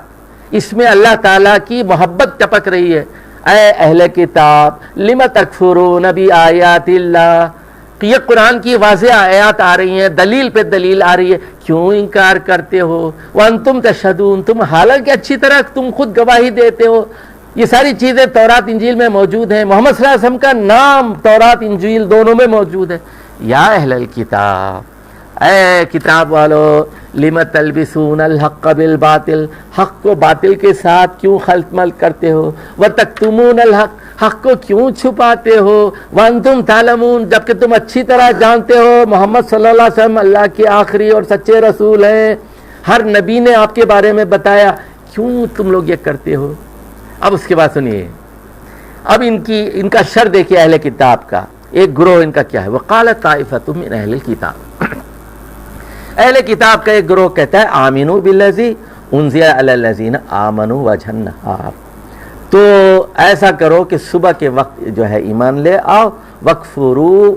اس میں اللہ تعالیٰ کی محبت ٹپک رہی ہے. اے اہل کتاب لم تکفرون بآیات اللہ، یہ قرآن کی واضح آیات آ رہی ہیں، دلیل پہ دلیل آ رہی ہے، کیوں انکار کرتے ہو؟ وانتم تشہدون، تم حالانکہ اچھی طرح تم خود گواہی دیتے ہو. یہ ساری چیزیں تورات انجیل میں موجود ہیں، محمد صلی اللہ علیہ وسلم کا نام تورات انجیل دونوں میں موجود ہے. یا اہل الکتاب، اے کتاب والو، لم تلبسون الحق بالباطل، حق کو باطل کے ساتھ کیوں خلط ملط کرتے ہو؟ وتکتمون الحق، حق کو کیوں چھپاتے ہو؟ وانتم تعلمون، جبکہ تم اچھی طرح جانتے ہو محمد صلی اللہ علیہ وسلم اللہ کے آخری اور سچے رسول ہیں، ہر نبی نے آپ کے بارے میں بتایا، کیوں تم لوگ یہ کرتے ہو؟ اب اس کے بعد سنیے، اب ان کا شر دیکھیے اہل کتاب کا. ایک گروہ ان کا کیا ہے؟ وقالت طائفۃ من اہل الکتاب، اہل کتاب کا ایک گروہ کہتا ہے آمنوا بالذی انزل علی الذین آمنوا وجہ النہار، تو ایسا کرو کہ صبح کے وقت جو ہے ایمان لے آؤ، وکفروا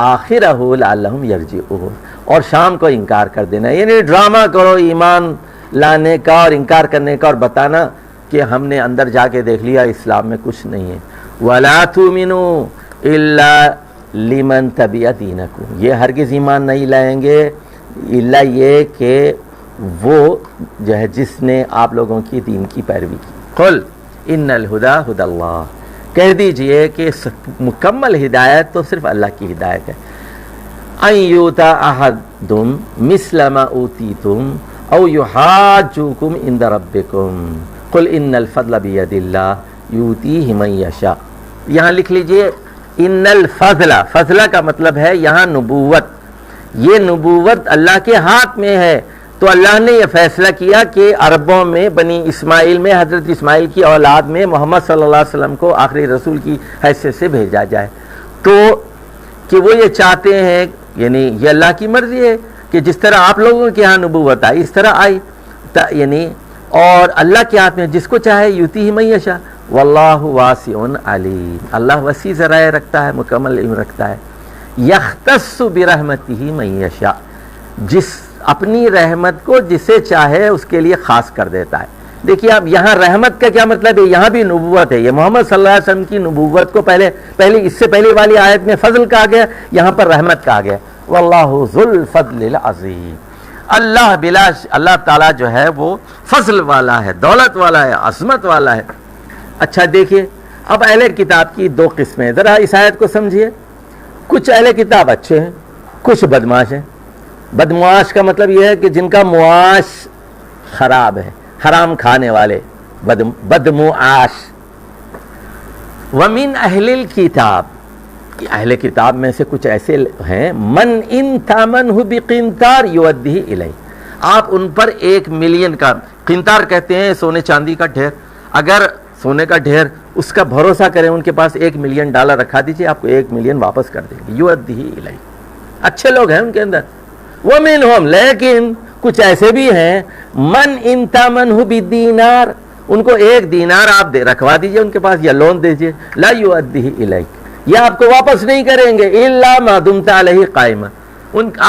آخرہ لعلہم یرجعون، اور شام کو انکار کر دینا. یعنی ڈرامہ کرو ایمان لانے کا اور انکار کرنے کا، اور بتانا کہ ہم نے اندر جا کے دیکھ لیا اسلام میں کچھ نہیں ہے. وَلَا تُؤْمِنُوا إِلَّا لِمَنْ تَبِعَ دِينَكُمْ، یہ ہرگز ایمان نہیں لائیں گے الا یہ کہ وہ جو ہے جس نے آپ لوگوں کی دین کی پیروی کی. قُلْ إِنَّ الْهُدَى هُدَى اللَّهِ، کہہ دیجئے کہ مکمل ہدایت تو صرف اللہ کی ہدایت ہے. أَن يُؤْتَىٰ أَحَدٌ مِثْلَ مَا أُوتِيتُمْ او یحاجوکم عند ربکم قل ان الفضل بید اللہ یؤتیہ من یشاء. یہاں لکھ لیجئے ان الفضل، فضلہ کا مطلب ہے یہاں نبوت. یہ نبوت اللہ کے ہاتھ میں ہے. تو اللہ نے یہ فیصلہ کیا کہ عربوں میں بنی اسماعیل میں حضرت اسماعیل کی اولاد میں محمد صلی اللہ علیہ وسلم کو آخری رسول کی حیثیت سے بھیجا جائے. تو کہ وہ یہ چاہتے ہیں، یعنی یہ اللہ کی مرضی ہے کہ جس طرح آپ لوگوں کے ہاں نبوت آئی اس طرح آئی، یعنی اور اللہ کے ہاتھ میں جس کو چاہے یؤتیہ من یشاء واللہ واسع علیم. اللہ وسیع ذرائع رکھتا ہے، مکمل علم رکھتا ہے. یختص برحمتہ من یشاء، جس اپنی رحمت کو جسے چاہے اس کے لیے خاص کر دیتا ہے. دیکھیے اب یہاں رحمت کا کیا مطلب ہے؟ یہاں بھی نبوت ہے. یہ محمد صلی اللہ علیہ وسلم کی نبوت کو پہلے اس سے پہلی والی آیت میں فضل کہا گیا، یہاں پر رحمت کہا گیا. واللہ ذو الفضل العظیم. اللہ تعالیٰ جو ہے وہ فضل والا ہے، دولت والا ہے، عظمت والا ہے. اچھا دیکھیے اب اہل کتاب کی دو قسمیں، ذرا اس آیت کو سمجھیے. کچھ اہل کتاب اچھے ہیں، کچھ بدمعاش ہیں. بدمعاش کا مطلب یہ ہے کہ جن کا معاش خراب ہے، حرام کھانے والے، بدمعاش. ومن اہل الکتاب، اہل کتاب میں سے کچھ ایسے ہیں من ان تامنہ بقنطار یؤدیہ الیہ، آپ ان پر 1 ملین کا، قنطار کہتے ہیں سونے چاندی کا ڈھیر، اگر سونے کا ڈھیر اس کا بھروسہ کریں، ان کے پاس $1 ملین رکھا دیجئے، آپ کو 1 ملین واپس کر دیں گے. یؤدیہ الیہ، اچھے لوگ ہیں ان کے اندر. ومنہم، لیکن کچھ ایسے بھی ہیں من ان تامنہ بدینار، ان کو 1 دینار آپ رکھوا دیجئے ان کے پاس یا لون دیجئے، لا یؤدیہ الیک، یہ آپ کو واپس نہیں کریں گے الا ما دمت علیہ قائما،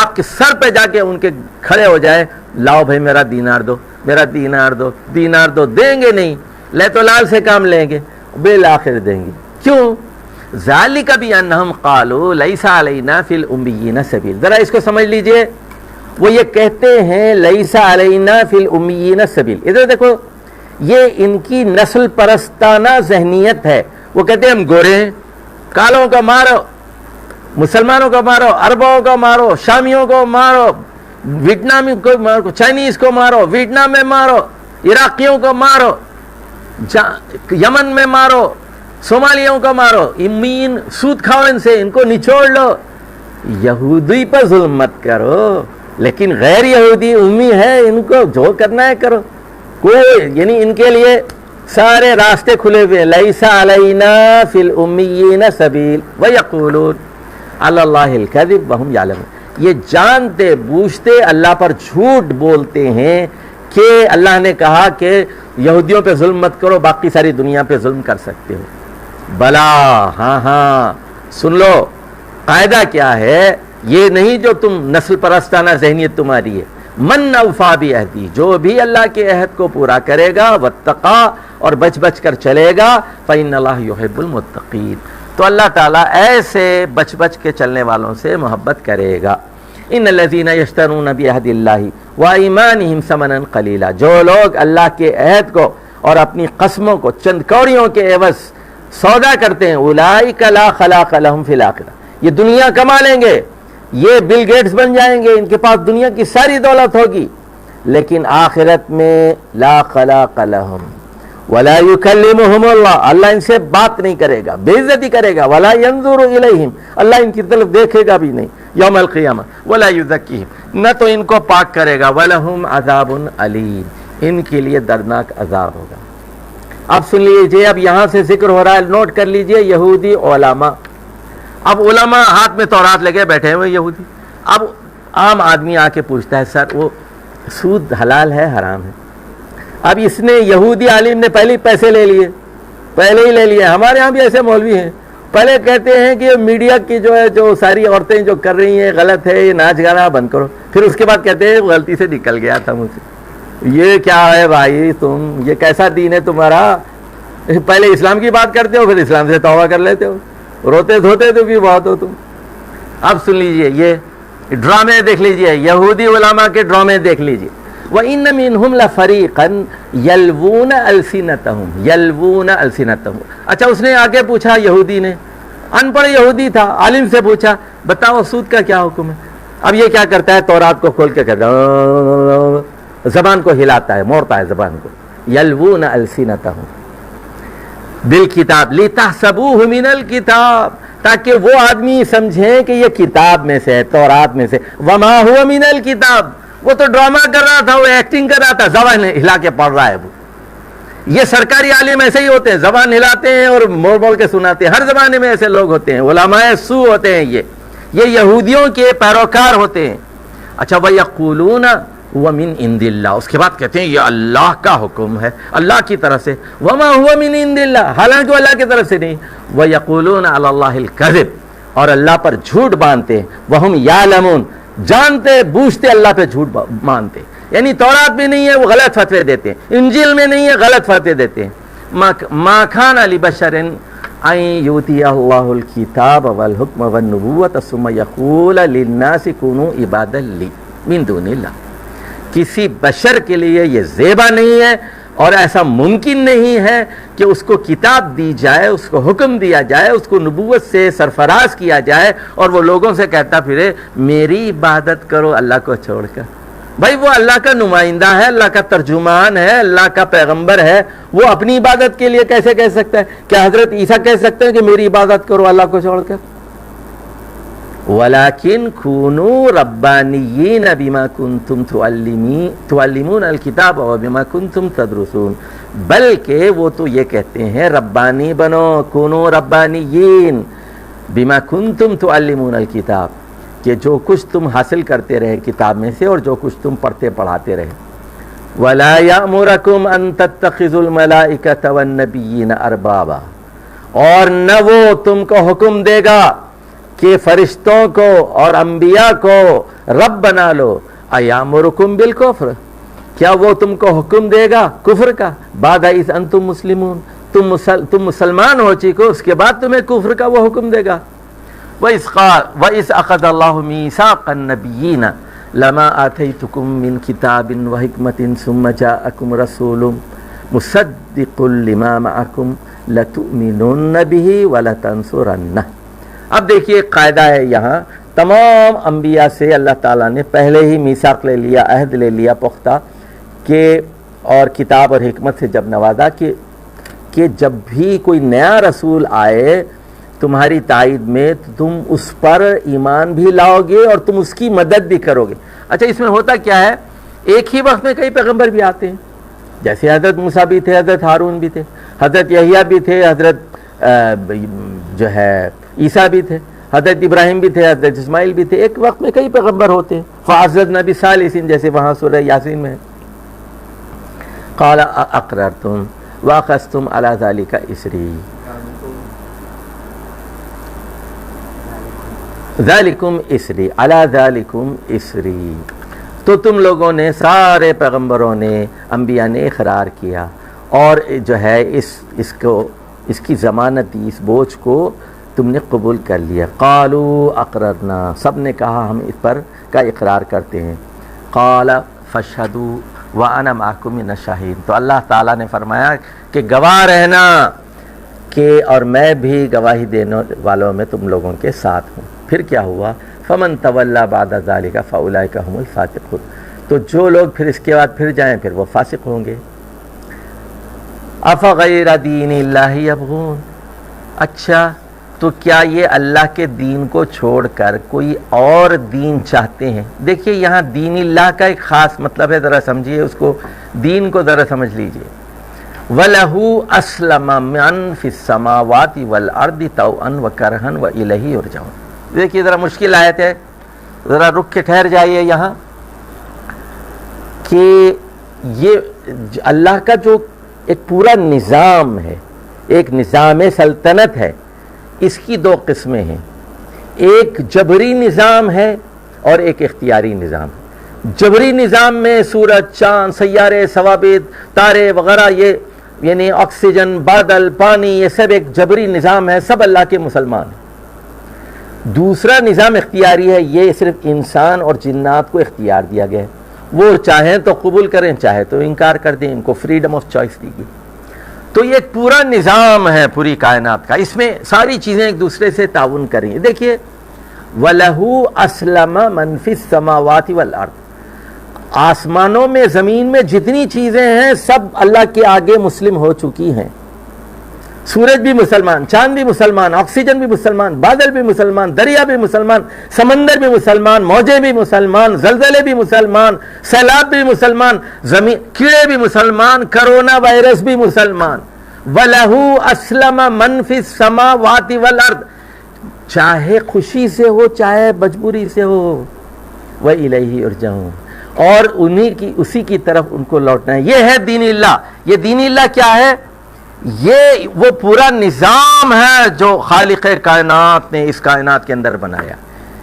آپ کے سر پہ جا کے ان کے کھڑے ہو جائے، لاؤ بھائی میرا دینار دو، میرا دینار دو، دینار دو. دیں گے نہیں، لے تو لال سے کام لیں گے، بالآخر دیں گے. کیوں؟ ذالک بانہم قالوا لیس علینا فی الامیین سبیل. ذرا اس کو سمجھ لیجئے، وہ یہ کہتے ہیں لیس علینا فی الامیین سبیل. ادھر دیکھو، یہ ان کی نسل پرستانہ ذہنیت ہے. وہ کہتے ہیں ہم گورے ہیں، کالوں کو مارو، مسلمانوں کو مارو، عربوں کو مارو، شامیوں کو مارو، ویتنامی کو مارو، چائنیز کو مارو، ویتنام میں مارو، عراقیوں کو مارو، یمن میں مارو، صومالیوں کو مارو. امین، سود کھاؤ ان سے، ان کو نچوڑ لو. یہودی پر ظلم مت کرو، لیکن غیر یہودی امی ہے، ان کو جو کرنا ہے کرو. کوئی یعنی ان کے لیے سارے راستے کھلے ہوئے. لیس علینا فی الامیین سبیل ویقولون علی اللہ الکذب وہم یعلمون. یہ جانتے بوجھتے اللہ پر جھوٹ بولتے ہیں کہ اللہ نے کہا کہ یہودیوں پہ ظلم مت کرو، باقی ساری دنیا پہ ظلم کر سکتے ہو. بلا، ہاں سن لو، قاعدہ کیا ہے. یہ نہیں جو تم نسل پرستانہ ذہنیت تمہاری ہے. من اوفا بعہدی، جو بھی اللہ کے عہد کو پورا کرے گا، واتقا، اور بچ بچ کر چلے گا، فإن اللہ یحب المتقین، تو اللہ تعالیٰ ایسے بچ بچ کے چلنے والوں سے محبت کرے گا. ان الذین یشترون بعہد اللہ وایمانہم ثمنا قلیلا، جو لوگ اللہ کے عہد کو اور اپنی قسموں کو چند کوڑیوں کے عوض سودا کرتے ہیں، اولئک لا خلاق لہم فی الآخرہ، یہ دنیا کما لیں گے، یہ بل گیٹس بن جائیں گے، ان کے پاس دنیا کی ساری دولت ہوگی، لیکن آخرت میں لا خلاق لہم ولا یکلمہم اللہ، اللہ ان سے بات نہیں کرے گا، بے عزتی کرے گا. ولا ینظر الیہم، اللہ ان کی طرف دیکھے گا بھی نہیں یوم القیامہ. ولا یزکیہم، نہ تو ان کو پاک کرے گا. ولہم عذاب علیم، ان کے لیے دردناک عذاب ہوگا. اب سن لیجئے، اب یہاں سے ذکر ہو رہا ہے، نوٹ کر لیجئے، یہودی علماء. اب علماء ہاتھ میں تورات لگے بیٹھے ہوئے یہودی. اب عام آدمی آ کے پوچھتا ہے سر وہ سود حلال ہے حرام ہے؟ اب اس نے یہودی عالم نے پہلے پیسے لے لیے، پہلے ہی لے لیے. ہمارے ہاں بھی ایسے مولوی ہیں، پہلے کہتے ہیں کہ میڈیا کی جو ہے، جو ساری عورتیں جو کر رہی ہیں غلط ہے، یہ ناچ گانا بند کرو. پھر اس کے بعد کہتے ہیں غلطی سے نکل گیا تھا مجھ سے. یہ کیا ہے بھائی، تم یہ کیسا دین ہے تمہارا؟ پہلے اسلام کی بات کرتے ہو، پھر اسلام سے توبہ کر لیتے ہو، روتے دھوتے تو بھی بہت ہو تم. اب سن لیجئے، یہ ڈرامے دیکھ لیجئے، یہودی علماء کے ڈرامے دیکھ لیجئے. وَإِنَّ مِنْهُمْ لَفَرِيقًا يَلْوُونَ أَلْسِنَتَهُمْ يَلْوُونَ أَلْسِنَتَهُمْ. اچھا اس نے آگے پوچھا، یہودی نے، ان پڑھ یہودی تھا، عالم سے پوچھا بتاؤ سود کا کیا حکم ہے. اب یہ کیا کرتا ہے، تورات کو کھول کے کہتا ہے زبان کو ہلاتا ہے، موڑتا ہے زبان کو. یلوون السنتہم بالکتاب لتحسبوہ من الکتاب، تاکہ وہ آدمی سمجھیں کہ یہ کتاب میں سے ہے، تورات میں سے. وما ہوا من الکتاب، وہ تو ڈرامہ کر رہا تھا، وہ ایکٹنگ کر رہا تھا، زبان ہلا کے پڑھ رہا ہے. وہ یہ سرکاری عالم ایسے ہی ہوتے ہیں، زبان ہلاتے ہیں اور مول مول کے سناتے ہیں. ہر زمانے میں ایسے لوگ ہوتے ہیں، علماء سو ہوتے ہیں. یہ یہودیوں کے پیروکار ہوتے ہیں. اچھا وَيَقُولُونَ هُوَ مِنْ عِنْدِ اللَّهِ، اس کے بعد کہتے ہیں یہ اللہ کا حکم ہے، اللہ کی طرف سے. وَمَا هُوَ مِنْ عِنْدِ اللَّهِ، حالانکہ وہ اللہ کی طرف سے نہیں. وَيَقُولُونَ عَلَى اللَّهِ الْكَذِبَ، اور اللہ پر جھوٹ باندھتے ہیں. وَهُمْ يَعْلَمُونَ، جانتے بوجھتے اللہ پہ جھوٹ مانتے. یعنی تورات میں نہیں ہے وہ غلط فتوے دیتے ہیں، انجیل میں نہیں ہے غلط فتوے دیتے ہیں. مَا كَانَ لِبَشَرٍ أَن يُؤْتِيَهُ اللَّهُ الْكِتَابَ وَالْحُكْمَ وَالنُّبُوَّةَ ثُمَّ يَقُولَ لِلنَّاسِ كُونُوا عِبَادًا لِّي مِن دُونِ اللَّهِ، کسی بشر کے لیے یہ زیبا نہیں ہے اور ایسا ممکن نہیں ہے کہ اس کو کتاب دی جائے، اس کو حکم دیا جائے، اس کو نبوت سے سرفراز کیا جائے اور وہ لوگوں سے کہتا پھرے میری عبادت کرو اللہ کو چھوڑ کر. بھائی وہ اللہ کا نمائندہ ہے، اللہ کا ترجمان ہے، اللہ کا پیغمبر ہے، وہ اپنی عبادت کے لیے کیسے کہہ سکتا ہے؟ کیا حضرت عیسیٰ کہہ سکتے ہیں کہ میری عبادت کرو اللہ کو چھوڑ کر؟ وَلَكِنْ كُونُوا رَبَّانِيِّينَ بِمَا كُنْتُمْ تُعَلِّمُونَ الْكِتَابَ وَبِمَا كُنْتُمْ تَدْرُسُونَ، بلکہ وہ تو یہ کہتے ہیں ربانی بنو، کونوا ربانیین بِمَا كُنْتُمْ تُعَلِّمُونَ الْكِتَابَ، کہ جو کچھ تم حاصل کرتے رہے کتاب میں سے اور جو کچھ تم پڑھتے پڑھاتے رہے. وَلَا يَأْمُرَكُمْ أَن تَتَّخِذُوا الْمَلَائِكَةَ وَالنَّبِيِّينَ أَرْبَابًا، اور نہ وہ تم کو حکم دے گا کہ فرشتوں کو اور انبیاء کو رب بنا لو. ایامرکم بالکفر، کیا وہ تم کو حکم دے گا کفر کا؟ بعد اذ انتم مسلمون، تم مسلمان ہو چکو، اس کے بعد تمہیں کفر کا وہ حکم دے گا. وَإِذْ أَخَذَ اللَّهُ مِيثَاقَ النَّبِيِّينَ لَمَا آتَيْتُكُم مِّن كِتَابٍ وَحِكْمَةٍ ثُمَّ جَاءَكُمْ رَسُولٌ مُصَدِّقٌ لِّمَا مَعَكُمْ لَتُؤْمِنُنَّ بِهِ وَلَتَنصُرَنَّهُ. اب دیکھیے قاعدہ ہے یہاں، تمام انبیاء سے اللہ تعالیٰ نے پہلے ہی میثاق لے لیا، عہد لے لیا پختہ، کہ اور کتاب اور حکمت سے جب نوازا کہ جب بھی کوئی نیا رسول آئے تمہاری تائید میں تو تم اس پر ایمان بھی لاؤ گے اور تم اس کی مدد بھی کرو گے. اچھا اس میں ہوتا کیا ہے، ایک ہی وقت میں کئی پیغمبر بھی آتے ہیں، جیسے حضرت موسیٰ بھی تھے، حضرت ہارون بھی تھے، حضرت یحییٰ بھی تھے، حضرت جو ہے عیسیٰ بھی تھے، حضرت ابراہیم بھی تھے، حضرت اسماعیل بھی تھے. ایک وقت میں کئی پیغمبر ہوتے ہیں. فَأَعْزَزْنَا بِثَالِثٍ، جیسے وہاں سورہ یاسین میں ہے. قَالَ أَقْرَرْتُمْ وَأَخَذْتُمْ عَلَى ذَلِكَ إِصْرِي ذَلِكُمْ إِصْرِي عَلَى ذَلِكُمْ إِصْرِي، تو تم لوگوں نے، سارے پیغمبروں نے، انبیاء نے اقرار کیا اور جو ہے اس کی ضمانت دی، اس بوجھ کو تم نے قبول کر لیا. قالوا اقررنا، سب نے کہا ہم اس پر کا اقرار کرتے ہیں. قال فاشهدوا وانا معكم من الشاهدين، تو اللہ تعالیٰ نے فرمایا کہ گواہ رہنا کہ اور میں بھی گواہی دینے والوں میں تم لوگوں کے ساتھ ہوں. پھر کیا ہوا؟ فمن تولى بعد ذلك فاولئك هم الفاسقون، تو جو لوگ پھر اس کے بعد پھر جائیں پھر وہ فاسق ہوں گے. افغیر دین اللہ یبغون، اچھا تو کیا یہ اللہ کے دین کو چھوڑ کر کوئی اور دین چاہتے ہیں؟ دیکھیے یہاں دین اللہ کا ایک خاص مطلب ہے، ذرا سمجھیے اس کو، دین کو ذرا سمجھ لیجئے. وَلَهُ أَسْلَمَ مَنْ فِي السَّمَاوَاتِ وَالْأَرْضِ طَوْعًا وَكَرْهًا وَإِلَيْهِ يُرْجَعُونَ. دیکھیے ذرا مشکل آیت ہے، ذرا رک کے ٹھہر جائیے یہاں، کہ یہ اللہ کا جو ایک پورا نظام ہے، ایک نظام سلطنت ہے، اس کی دو قسمیں ہیں، ایک جبری نظام ہے اور ایک اختیاری نظام ہے. جبری نظام میں سورج، چاند، سیارے، ثوابت، تارے وغیرہ، یہ یعنی آکسیجن، بادل، پانی، یہ سب ایک جبری نظام ہے، سب اللہ کے مسلمان ہیں. دوسرا نظام اختیاری ہے، یہ صرف انسان اور جنات کو اختیار دیا گیا ہے، وہ چاہیں تو قبول کریں، چاہے تو انکار کر دیں، ان کو فریڈم آف چوائس دی گئی. تو یہ ایک پورا نظام ہے پوری کائنات کا، اس میں ساری چیزیں ایک دوسرے سے تعاون کریں. دیکھیے وَلَهُ أَسْلَمَ مَنْ فِي السَّمَاوَاتِ وَالْأَرْضِ، آسمانوں میں زمین میں جتنی چیزیں ہیں سب اللہ کے آگے مسلم ہو چکی ہیں. سورج بھی مسلمان، چاند بھی مسلمان، آکسیجن بھی مسلمان، بادل بھی مسلمان، دریا بھی مسلمان، سمندر بھی مسلمان، موجیں بھی مسلمان، زلزلے بھی مسلمان، سیلاب بھی مسلمان، زمین کیڑے بھی مسلمان، کرونا وائرس بھی مسلمان. وَلَهُ أَسْلَمَ مَنْ فِي السَّمَاوَاتِ وَالْأَرْضِ، چاہے خوشی سے ہو چاہے مجبوری سے ہو، وَإِلَيْهِ يُرْجَعُونَ، اور انہی کی اسی کی طرف ان کو لوٹنا ہے. یہ ہے دین اللہ. یہ دین اللہ کیا ہے؟ یہ وہ پورا نظام ہے جو خالق کائنات نے اس کائنات کے اندر بنایا.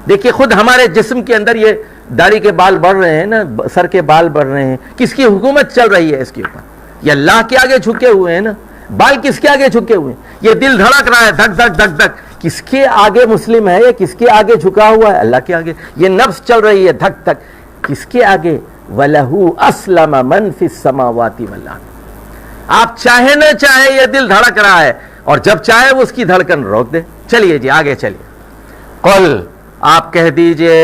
دیکھیے خود ہمارے جسم کے اندر یہ داڑھی کے بال بڑھ رہے ہیں نا، سر کے بال بڑھ رہے ہیں، کس کی حکومت چل رہی ہے اس کے اوپر؟ یہ اللہ کے آگے جھکے ہوئے ہیں نا. بال کس کے آگے جھکے ہوئے ہیں؟ یہ دل دھڑک رہا ہے دھک دھک دھک دھک، کس کے آگے مسلم ہے؟ یہ کس کے آگے جھکا ہوا ہے؟ اللہ کے آگے. یہ نفس چل رہی ہے دھک دھک، کس کے آگے؟ وَلَهُ أَسْلَمَ مَنْ فِي السَّمَاوَاتِ وَالْأَرْضِ. آپ چاہے نہ چاہے یہ دل دھڑک رہا ہے، اور جب چاہے وہ اس کی دھڑکن روک دے. چلیے جی آگے چلیے. قل، آپ کہہ دیجئے،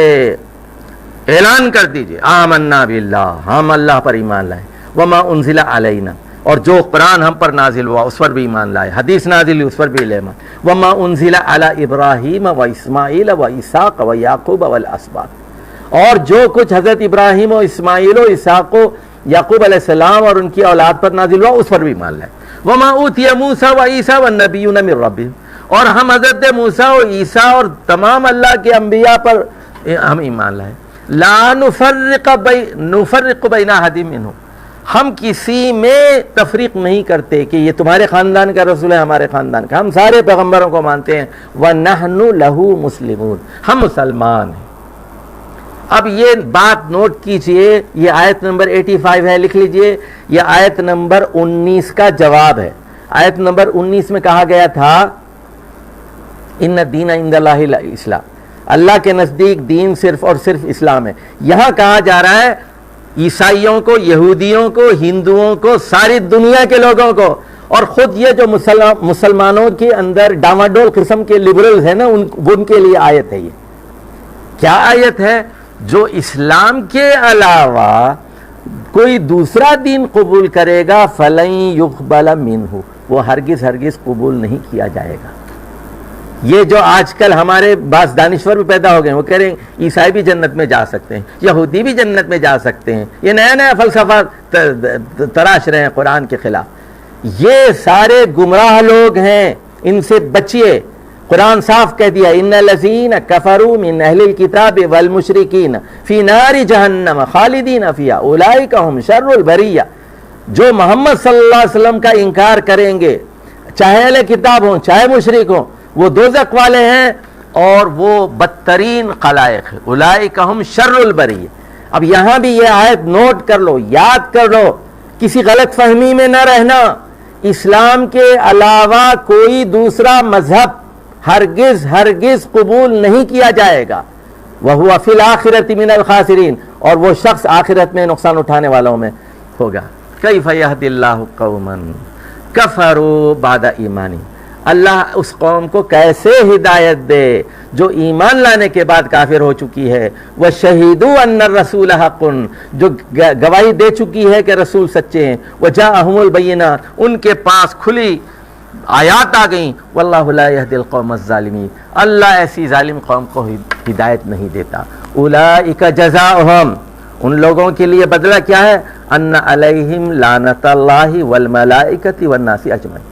اعلان کر دیجئے، آمنا باللہ، ہم اللہ پر ایمان لائے، وما انزل علینا، اور جو قرآن ہم پر نازل ہوا اس پر بھی ایمان لائے، حدیث نازل ہوئی اس پر بھی ایمان، وما انزل علی ابراہیم و اسماعیل و اسحاق و یعقوب والاسباط، اور جو کچھ حضرت ابراہیم و اسماعیل و اسحاق و یعقوب علیہ السلام اور ان کی اولاد پر نازل ہوا اس پر بھی ایمان لائے. وما اوتی موسیٰ و عیسیٰ والنبیون من ربهم، اور ہم حضرت موسیٰ و عیسیٰ اور تمام اللہ کے انبیاء پر ہم ایمان لائے. لا نفرق بین احد منہم، ہم کسی میں تفریق نہیں کرتے کہ یہ تمہارے خاندان کا رسول ہے ہمارے خاندان کا، ہم سارے پیغمبروں کو مانتے ہیں. وَنَحْنُ لَهُ مُسْلِمُونَ، ہم مسلمان ہیں. اب یہ بات نوٹ کیجئے، یہ آیت نمبر 85 ہے، لکھ لیجئے. یہ آیت نمبر 19 کا جواب ہے. آیت نمبر 19 میں کہا گیا تھا ان الدین عند اللہ الاسلام، اللہ کے نزدیک دین صرف اور صرف اسلام ہے. یہاں کہا جا رہا ہے عیسائیوں کو، یہودیوں کو، ہندوؤں کو، ساری دنیا کے لوگوں کو، اور خود یہ جو مسلمانوں کے اندر ڈاواڈول قسم کے لبرلز ہیں نا، ان کے لیے آیت ہے. یہ کیا آیت ہے؟ جو اسلام کے علاوہ کوئی دوسرا دین قبول کرے گا فَلَن يُقْبَلَ مِنْهُ، وہ ہرگز ہرگز قبول نہیں کیا جائے گا. یہ جو آج کل ہمارے بعض دانشور بھی پیدا ہو گئے ہیں، وہ کہہ رہے ہیں عیسائی بھی جنت میں جا سکتے ہیں، یہودی بھی جنت میں جا سکتے ہیں، یہ نیا نیا فلسفہ تراش رہے ہیں قرآن کے خلاف. یہ سارے گمراہ لوگ ہیں، ان سے بچیے. قرآن صاف کہہ دیا ان الذین کفروا من اہل الکتاب والمشرکین فی نار جہنم خالدین فیہا اولئک ھم شر البریہ. جو محمد صلی اللہ علیہ وسلم کا انکار کریں گے، چاہے اہل کتاب ہوں چاہے مشرک ہوں، وہ دوزخ والے ہیں اور وہ بدترین خلائق ہیں. اولئک ھم شر البریہ. اب یہاں بھی یہ آیت نوٹ کر لو، یاد کر لو، کسی غلط فہمی میں نہ رہنا. اسلام کے علاوہ کوئی دوسرا مذہب ہرگز ہرگز قبول نہیں کیا جائے گا. وَهُوَ فِي الْآخِرَةِ مِنَ الْخَاسِرِينَ، اور وہ شخص آخرت میں نقصان اٹھانے والوں میں ہوگا. كَيْفَ يَهْدِي اللَّهُ قَوْمًا كَفَرُوا بَعْدَ إِيمَانِهِمْ، اللہ اس قوم کو کیسے ہدایت دے جو ایمان لانے کے بعد کافر ہو چکی ہے. وَشَهِدُوا أَنَّ الرَّسُولَ حَقٌّ، جو گواہی دے چکی ہے کہ رسول سچے ہیں. وَجَاءَهُمُ الْبَيِّنَاتُ، ان کے پاس کھلی آیات آ گئیں. واللہ لا یہدی القوم الظالمین، اللہ ایسی ظالم قوم کو ہدایت نہیں دیتا. اولئک جزاؤہم، ان لوگوں کے لیے بدلہ کیا ہے؟ ان علیہم لعنت اللہ والملائکۃ والناس اجمعین.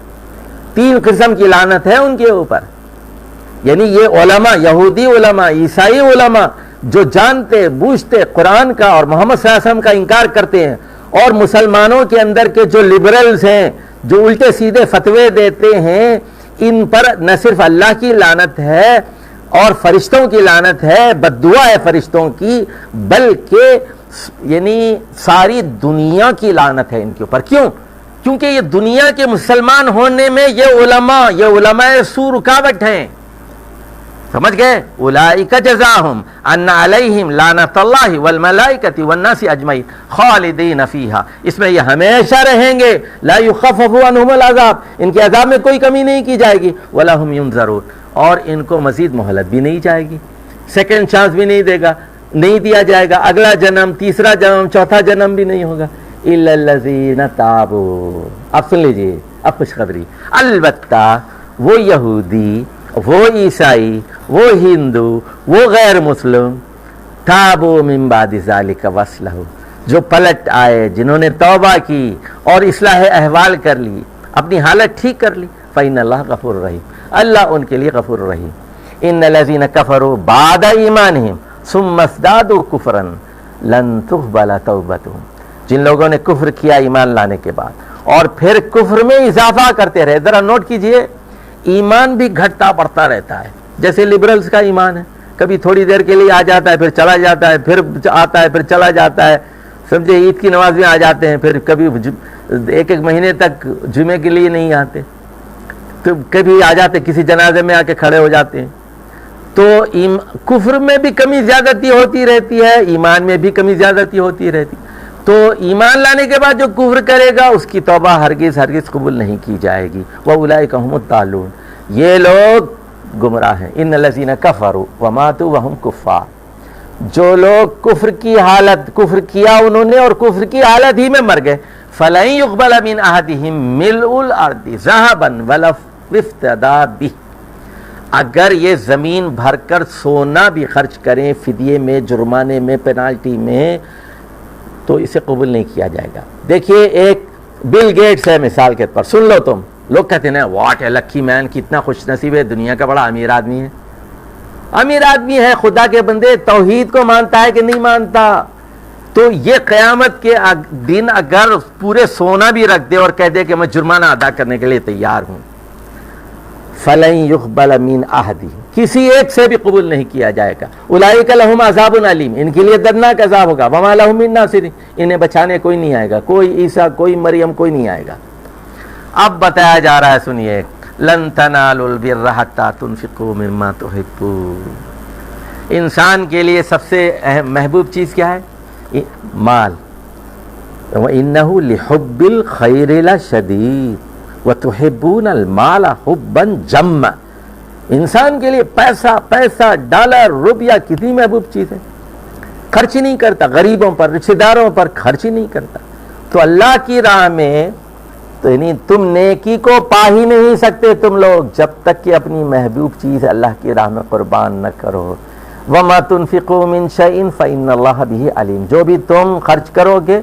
3 قسم کی لعنت ہے ان کے اوپر. یعنی یہ علماء، یہودی علماء، عیسائی علماء جو جانتے بوجھتے قرآن کا اور محمد صلی اللہ علیہ وسلم کا انکار کرتے ہیں، اور مسلمانوں کے اندر کے جو لبرلز ہیں جو الٹے سیدھے فتوے دیتے ہیں، ان پر نہ صرف اللہ کی لعنت ہے اور فرشتوں کی لعنت ہے، بد دعا ہے فرشتوں کی، بلکہ یعنی ساری دنیا کی لعنت ہے ان کے اوپر. کیوں؟ کیونکہ یہ دنیا کے مسلمان ہونے میں یہ علماء سو رکاوٹ ہیں. سمجھ گئے؟ اولئک جزاہم ان علیہم لعنت اللہ والملائکۃ والناس اجمعین خالدین فیہا، اس میں یہ ہمیشہ رہیں گے. لا یخفف عنہم العذاب، ان کے عذاب میں کوئی کمی نہیں کی جائے گی. ولا ہم ینظرون، اور ان کو مزید مہلت بھی نہیں جائے گی، سیکنڈ چانس بھی نہیں دے گا. نہیں دیا جائے گا، اگلا جنم، تیسرا جنم، چوتھا جنم بھی نہیں ہوگا. الا الذین تابوا. اب سن لیجیے، اب خوشخبری. البتہ وہ یہودی، وہ عیسائی، وہ ہندو، وہ غیر مسلم، تابوا من بعد ذلک واصلحوا، جو پلٹ آئے، جنہوں نے توبہ کی اور اصلاح احوال کر لی، اپنی حالت ٹھیک کر لی، فإن اللہ غفور رحیم، اللہ ان کے لیے غفور رحیم. ان الذین کفروا بعد ایمانہم ثم ازدادوا کفرا لن تقبل توبتہم، جن لوگوں نے کفر کیا ایمان لانے کے بعد اور پھر کفر میں اضافہ کرتے رہے. ذرا نوٹ کیجئے، ایمان بھی گھٹتا بڑھتا رہتا ہے. جیسے لبرلز کا ایمان ہے، کبھی تھوڑی دیر کے لیے آ جاتا ہے، پھر چلا جاتا ہے، پھر آتا ہے، پھر چلا جاتا ہے. سمجھے، عید کی نماز میں آ جاتے ہیں، پھر کبھی ایک مہینے تک جمعے کے لیے نہیں آتے، تو کبھی آ جاتے کسی جنازے میں آ کے کھڑے ہو جاتے ہیں. تو کفر میں بھی کمی زیادتی ہوتی رہتی ہے، ایمان میں بھی کمی زیادتی ہوتی رہتی. تو ایمان لانے کے بعد جو کفر کرے گا اس کی توبہ ہرگز قبول نہیں کی جائے گی. وَأُولَئِكَ هُمُ الضَّالُّونَ، یہ لوگ گمراہ ہیں. إِنَّ الَّذِينَ كَفَرُوا وَمَاتُوا وَهُمْ كُفَّارٌ، جو لوگ کفر کیا انہوں نے اور کفر کی حالت ہی میں مر گئے، فَلَن يُقْبَلَ مِنْ أَحَدِهِمْ مِلْءُ الْأَرْضِ ذَهَبًا وَلَوْ افْتَدَىٰ بِهِ، اگر یہ زمین بھر کر سونا بھی خرچ کریں فدیے میں، جرمانے میں، پینالٹی میں، تو اسے قبول نہیں کیا جائے گا. دیکھیے، ایک بل گیٹس ہے مثال کے طور پر، سن لو تم. لوگ کہتے ہیں واٹ اے لکی مین، کتنا خوش نصیب ہے، دنیا کا بڑا امیر آدمی ہے. امیر آدمی ہے، خدا کے بندے، توحید کو مانتا ہے کہ نہیں مانتا؟ تو یہ قیامت کے دن اگر پورے سونا بھی رکھ دے اور کہہ دے کہ میں جرمانہ ادا کرنے کے لیے تیار ہوں، فَلَن يُقْبَلَ مِنْ أَحَدِهِمْ، کسی ایک سے بھی قبول نہیں کیا جائے گا. أُولَئِكَ لَهُمْ عَذَابٌ أَلِيمٌ، ان کے لیے دردناک عذاب ہوگا. وَمَا لَهُم مِّن نَاصِرِينَ، انہیں بچانے کوئی نہیں آئے گا، کوئی عیسیٰ، کوئی مریم، کوئی نہیں آئے گا. اب بتایا جا رہا ہے، سنیے، لَن تَنَالُوا الْبِرَّ حَتَّىٰ تُنفِقُوا مِمَّا تُحِبُّونَ. انسان کے لیے سب سے محبوب چیز کیا ہے؟ مال. وَإِنَّهُ لِحُبِّ الْخَيْرِ لَشَدِيدٌ وَتُحِبُّونَ الْمَالَ حُبًّا جَمًّا. انسان کے لیے پیسہ، ڈالر، روپیہ کتنی محبوب چیز ہے. خرچ ہی نہیں کرتا، غریبوں پر، رشتہ داروں پر خرچ ہی نہیں کرتا. تو اللہ کی راہ میں تو یعنی تم نیکی کو پا ہی نہیں سکتے تم لوگ جب تک کہ اپنی محبوب چیز اللہ کی راہ میں قربان نہ کرو. وَمَا تُنْفِقُوا مِنْ شَيْءٍ فَإِنَّ اللَّهَ بِهِ عَلِيمٌ، جو بھی تم خرچ کرو گے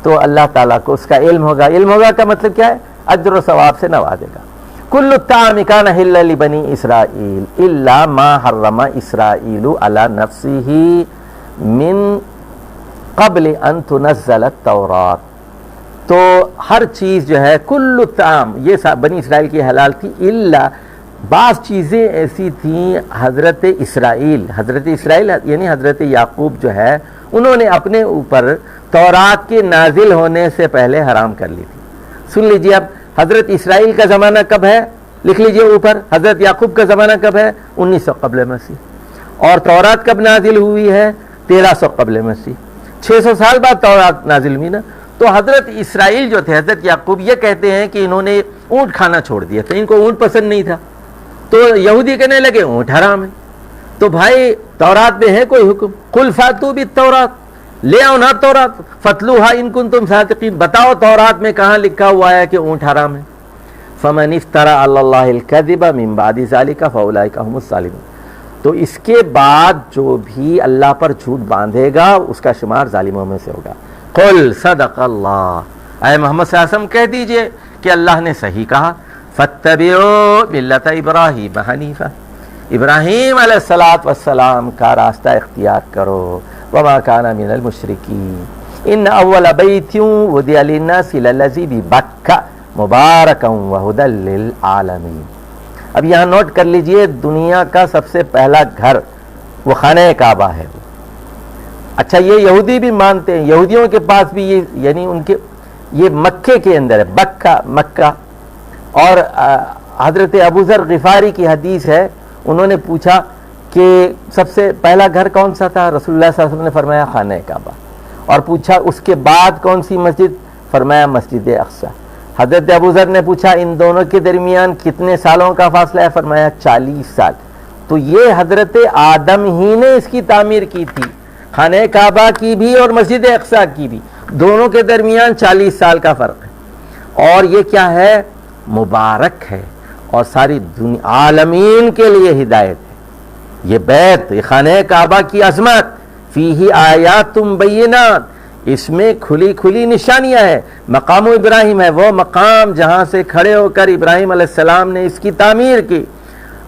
تو اللہ تعالیٰ کو اس کا علم ہوگا. علم ہوگا کا مطلب کیا ہے؟ اجر و ثواب سے نوازے گا. کل الطعام کان حلا لبنی اسرائیل الا ما حرم اسرائیل علی نفسه من قبل ان تنزل التوراۃ. تو ہر چیز جو ہے، کل الطعام، یہ بنی اسرائیل کی حلال تھی، الا بعض چیزیں ایسی تھیں حضرت اسرائیل یعنی حضرت یعقوب جو ہے، انہوں نے اپنے اوپر تورات کے نازل ہونے سے پہلے حرام کر لی تھی. سن لیجیے، اب حضرت اسرائیل کا زمانہ کب ہے؟ لکھ لیجئے اوپر. حضرت یعقوب کا زمانہ کب ہے؟ 1900 قبل مسیح. اور تورات کب نازل ہوئی ہے؟ 1300 قبل مسیح. 600 سال بعد تورات نازل ہوئی نا. تو حضرت اسرائیل جو تھے، حضرت یعقوب یہ کہتے ہیں کہ انہوں نے اونٹ کھانا چھوڑ دیا تھا، ان کو اونٹ پسند نہیں تھا. تو یہودی کہنے لگے اونٹ حرام ہے. تو بھائی تورات میں ہے کوئی حکم؟ قل فاتوا بالتورات، لے آؤ نا تورات، فتلوہا ان کنتم صادقین، بتاؤ تورات میں کہاں لکھا ہوا ہے کہ اونٹ حرام ہے. فمن افترى علی اللہ الکذب من بعد ذلک فاولئک هم الظالمون. تو اس کے بعد جو بھی اللہ پر جھوٹ باندھے گا اس کا شمار ظالموں میں سے ہوگا. قل صدق اللہ، اے محمد صلی اللہ علیہ وسلم کہہ دیجئے کہ اللہ نے صحیح کہا. فاتبعوا ملت ابراہیم حنیفا، ابراہیم علیہ السلام کا راستہ اختیار کرو. وما كان من المشركين ان اول بیت وضع للناس للذی ببکہ مبارکا وہدی للعالمین. اب یہاں نوٹ کر لیجئے، دنیا کا سب سے پہلا گھر وہ خانہ کعبہ ہے. اچھا، یہ یہودی بھی مانتے ہیں، یہودیوں کے پاس بھی یہ یعنی ان کے یہ مکے کے اندر ہے، مکہ. اور حضرت ابو ذر غفاری کی حدیث ہے، انہوں نے پوچھا کہ سب سے پہلا گھر کون سا تھا؟ رسول اللہ صلی اللہ علیہ وسلم نے فرمایا خانہ کعبہ. اور پوچھا اس کے بعد کون سی مسجد؟ فرمایا مسجد اقصی. حضرت ابو ذر نے پوچھا ان دونوں کے درمیان کتنے سالوں کا فاصلہ ہے؟ فرمایا 40 سال. تو یہ حضرت آدم ہی نے اس کی تعمیر کی تھی. خانہ کعبہ کی بھی اور مسجد اقصی کی بھی، دونوں کے درمیان 40 سال کا فرق ہے، اور یہ کیا ہے؟ مبارک ہے اور ساری دنیا عالمین کے لیے ہدایت ہے۔ یہ بیت، یہ خانہ کعبہ کی عظمت، فیہ آیات بینات، اس میں کھلی کھلی نشانیاں ہیں۔ مقام ابراہیم ہے، وہ مقام جہاں سے کھڑے ہو کر ابراہیم علیہ السلام نے اس کی تعمیر کی،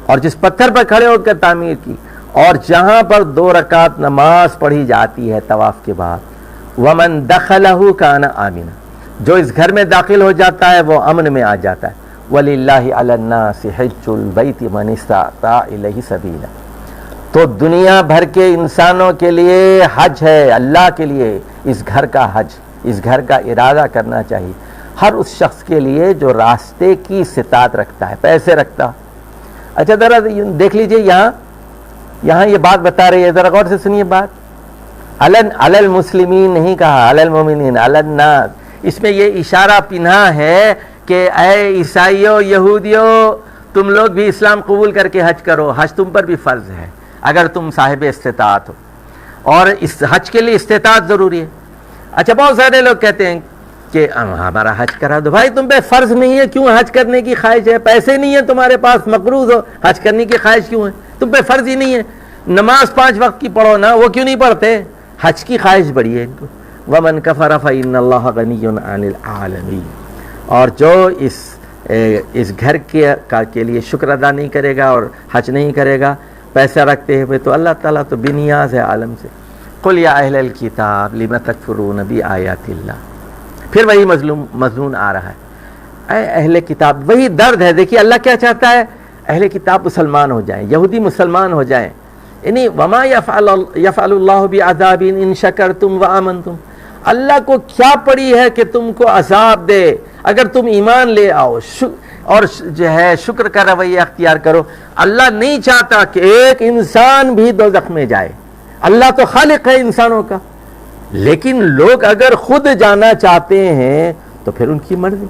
اور جس پتھر پر کھڑے ہو کر تعمیر کی، اور جہاں پر 2 رکعت نماز پڑھی جاتی ہے طواف کے بعد۔ وَمَن دَخَلَهُ كَانَ آمِنًا، جو اس گھر میں داخل ہو جاتا ہے وہ امن میں آ جاتا ہے۔ وَلِلَّهِ عَلَى النَّاسِ حِجُّ الْبَيْتِ مَنِ اسْتَطَاعَ إِلَيْهِ سَبِيلًا، تو دنیا بھر کے انسانوں کے لیے حج ہے، اللہ کے لیے اس گھر کا حج، اس گھر کا ارادہ کرنا چاہیے ہر اس شخص کے لیے جو راستے کی استطاعت رکھتا ہے، پیسے رکھتا۔ اچھا ذرا دیکھ لیجئے، یہاں یہ بات بتا رہی ہے، ذرا غور سے سنیے بات۔ علی المسلمین نہیں کہا، علی المؤمنین، علی الناس، اس میں یہ اشارہ پنہا ہے کہ اے عیسائیوں، یہودیوں، تم لوگ بھی اسلام قبول کر کے حج کرو، حج تم پر بھی فرض ہے اگر تم صاحب استطاعت ہو، اور اس حج کے لیے استطاعت ضروری ہے۔ اچھا بہت سارے لوگ کہتے ہیں کہ ہمارا حج کرا دو۔ بھائی تم پہ فرض نہیں ہے، کیوں حج کرنے کی خواہش ہے؟ پیسے نہیں ہیں تمہارے پاس، مقروض ہو، حج کرنے کی خواہش کیوں ہے؟ تم پہ فرض ہی نہیں ہے۔ نماز 5 وقت کی پڑھو نا، وہ کیوں نہیں پڑھتے؟ حج کی خواہش بڑی ہے ان کو۔ وَمَن كَفَرَ فَإِنَّ اللَّهَ غَنِيٌّ عَنِ الْعَالَمِينَ، اور جو اس گھر کے لیے شکر ادا نہیں کرے گا اور حج نہیں کرے گا پیسہ رکھتے ہوئے، تو اللہ تعالیٰ تو بے نیاز ہے عالم سے۔ قُلْ يَا أَهْلَ الْكِتَابِ لِمَ تَكْفُرُونَ بِآيَاتِ اللَّهِ، پھر وہی مضمون آ رہا ہے۔ اے اہل کتاب، وہی درد ہے۔ دیکھیے اللہ کیا چاہتا ہے؟ اہل کتاب مسلمان ہو جائیں، یہودی مسلمان ہو جائیں، یعنی وما یفعل اللہ بعذاب ان شکرتم وآمنتم، اللہ کو کیا پڑی ہے کہ تم کو عذاب دے اگر تم ایمان لے آؤ اور جو ہے شکر کا رویہ اختیار کرو۔ اللہ نہیں چاہتا کہ ایک انسان بھی دوزخ میں جائے، اللہ تو خالق ہے انسانوں کا، لیکن لوگ اگر خود جانا چاہتے ہیں تو پھر ان کی مرضی۔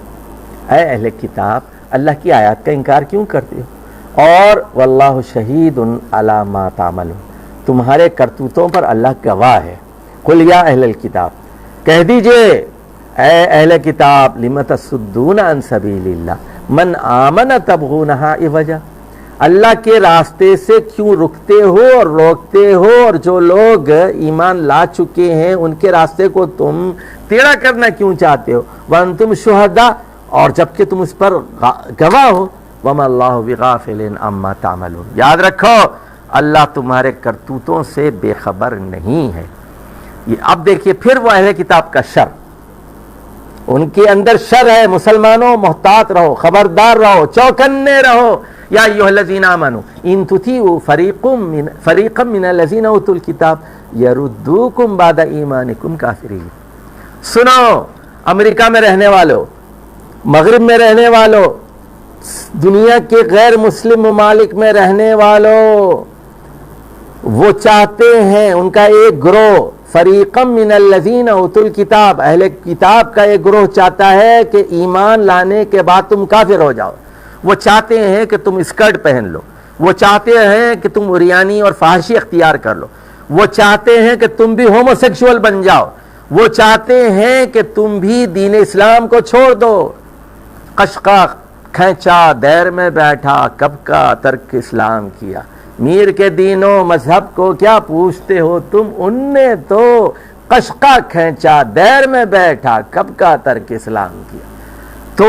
اے اہل کتاب، اللہ کی آیات کا انکار کیوں کرتے ہو؟ اور واللہ شہید علی ما تعملون، تمہارے کرتوتوں پر اللہ گواہ ہے۔ قل یا اہل الکتاب، کہہ دیجئے اے اہل کتاب، لم تصدون عن سبیل اللہ من آمن تبغونہا عوجا، اللہ کے راستے سے کیوں رکتے ہو اور روکتے ہو، اور جو لوگ ایمان لا چکے ہیں ان کے راستے کو تم ٹیڑھا کرنا کیوں چاہتے ہو؟ وانتم شہداء، اور جبکہ تم اس پر گواہ ہو۔ وما اللہ بغافل عما تعملون، یاد رکھو اللہ تمہارے کرتوتوں سے بے خبر نہیں ہے۔ یہ اب دیکھیے پھر وہ اہل کتاب کا شر، ان کے اندر شر ہے۔ مسلمانوں محتاط رہو، خبردار رہو، چوکنے رہو۔ یا ایھا الذین آمنوا ان تطیعوا فریقا من الذین اوتوا الکتاب یردوکم بعد ایمانکم کافرین۔ سنو امریکہ میں رہنے والوں، مغرب میں رہنے والوں، دنیا کے غیر مسلم ممالک میں رہنے والوں، وہ چاہتے ہیں، ان کا ایک گروہ فریقا من الذین اوتوا الکتاب، اہل کتاب کا ایک گروہ چاہتا ہے کہ ایمان لانے کے بعد تم کافر ہو جاؤ۔ وہ چاہتے ہیں کہ تم اسکرٹ پہن لو، وہ چاہتے ہیں کہ تم عریانی اور فحاشی اختیار کر لو، وہ چاہتے ہیں کہ تم بھی ہومو سیکشول بن جاؤ، وہ چاہتے ہیں کہ تم بھی دین اسلام کو چھوڑ دو۔ قشقہ کھینچا، دیر میں بیٹھا، کب کا ترک اسلام کیا، میر کے دین و مذہب کو کیا پوچھتے ہو تم، ان نے تو قشقہ کھینچا، دیر میں بیٹھا، کب کا ترک اسلام کیا۔ تو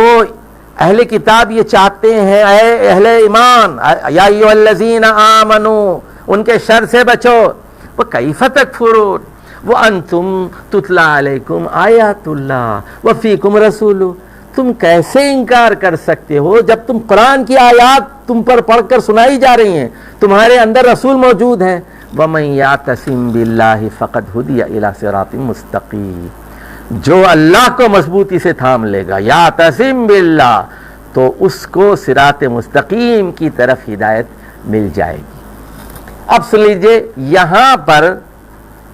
اہل کتاب یہ چاہتے ہیں، اے اہل ایمان، یا ایھا الذین آمنو، ان کے شر سے بچو۔ وکیف تکفرون وانتم تتلی علیکم آیات اللہ وفیکم رسولہ، تم کیسے انکار کر سکتے ہو جب تم قرآن کی آیات تم پر پڑھ کر سنائی جا رہی ہیں، تمہارے اندر رسول موجود ہیں۔ وَمَن يَعْتَصِم بِاللَّهِ فَقَدْ هُدِيَ إِلَىٰ صِرَاطٍ مُسْتَقِيمٍ، جو اللہ کو مضبوطی سے تھام لے گا، یعتصم باللہ، تو اس کو صراط مستقیم کی طرف ہدایت مل جائے گی۔ اب سن لیجئے، یہاں پر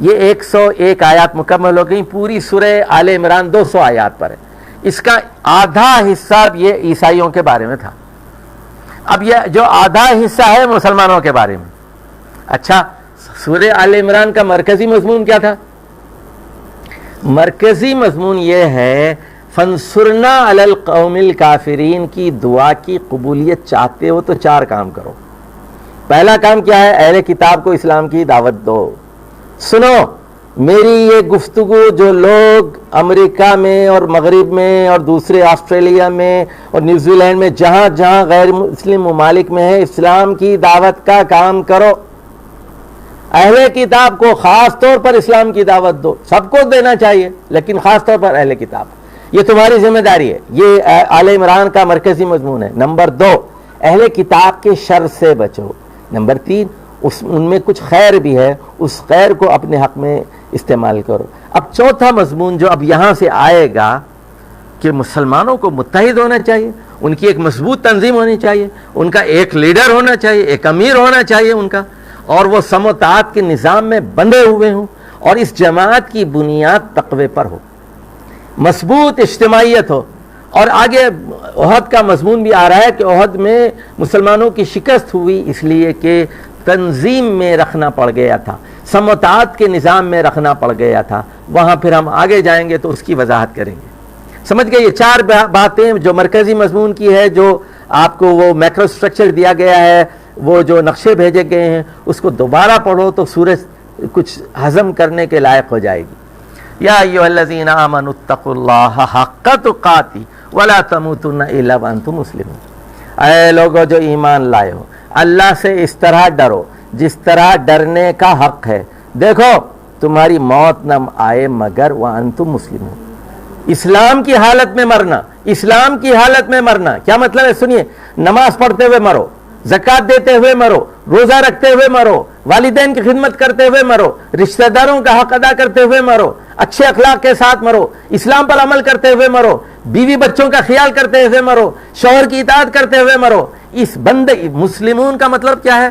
یہ 101 آیات مکمل ہو گئی، پوری سورہ آل عمران 200 آیات پر ہے، اس کا آدھا حصہ یہ عیسائیوں کے بارے میں تھا، اب یہ جو آدھا حصہ ہے مسلمانوں کے بارے میں۔ اچھا سورہ آل عمران کا مرکزی مضمون کیا تھا؟ مرکزی مضمون یہ ہے فانصرنا علی القوم الکافرین کی دعا کی قبولیت چاہتے ہو تو 4 کام کرو. پہلا کام کیا ہے؟ اہل کتاب کو اسلام کی دعوت دو. سنو میری یہ گفتگو جو لوگ امریکہ میں اور مغرب میں اور دوسرے آسٹریلیا میں اور نیوزی لینڈ میں جہاں جہاں غیر مسلم ممالک میں ہے، اسلام کی دعوت کا کام کرو. اہل کتاب کو خاص طور پر اسلام کی دعوت دو. سب کو دینا چاہیے لیکن خاص طور پر اہل کتاب. یہ تمہاری ذمہ داری ہے. یہ آل عمران کا مرکزی مضمون ہے. نمبر 2، اہل کتاب کے شر سے بچو. نمبر 3، ان میں کچھ خیر بھی ہے، اس خیر کو اپنے حق میں استعمال کرو. اب چوتھا مضمون جو اب یہاں سے آئے گا کہ مسلمانوں کو متحد ہونا چاہیے، ان کی ایک مضبوط تنظیم ہونی چاہیے، ان کا ایک لیڈر ہونا چاہیے، ایک امیر ہونا چاہیے ان کا، اور وہ سم و طاعت کے نظام میں بندھے ہوئے ہوں، اور اس جماعت کی بنیاد تقوی پر ہو، مضبوط اجتماعیت ہو. اور آگے احد کا مضمون بھی آ رہا ہے کہ احد میں مسلمانوں کی شکست ہوئی اس لیے کہ تنظیم میں رکھنا پڑ گیا تھا، سماعت کے نظام میں رکھنا پڑ گیا تھا. وہاں پھر ہم آگے جائیں گے تو اس کی وضاحت کریں گے. سمجھ گئے؟ یہ 4 باتیں جو مرکزی مضمون کی ہے، جو آپ کو وہ میکرو سٹرکچر دیا گیا ہے، وہ جو نقشے بھیجے گئے ہیں، اس کو دوبارہ پڑھو تو سورج کچھ ہضم کرنے کے لائق ہو جائے گی. یا ایھا الذین آمنوا اتقوا اللہ حق تقاتہ ولا تموتن الا وانتم مسلمون. اے لوگو جو ایمان لائے ہو، اللہ سے اس طرح ڈرو جس طرح ڈرنے کا حق ہے. دیکھو تمہاری موت نہ آئے مگر وانتم مسلمون. اسلام کی حالت میں مرنا، اسلام کی حالت میں مرنا کیا مطلب ہے؟ سنیے، نماز پڑھتے ہوئے مرو، زکوٰۃ دیتے ہوئے مرو، روزہ رکھتے ہوئے مرو، والدین کی خدمت کرتے ہوئے مرو، رشتہ داروں کا حق ادا کرتے ہوئے مرو، اچھے اخلاق کے ساتھ مرو، اسلام پر عمل کرتے ہوئے مرو، بیوی بچوں کا خیال کرتے ہوئے مرو، شوہر کی اطاعت کرتے ہوئے مرو. اس بندگی، مسلمون کا مطلب کیا ہے؟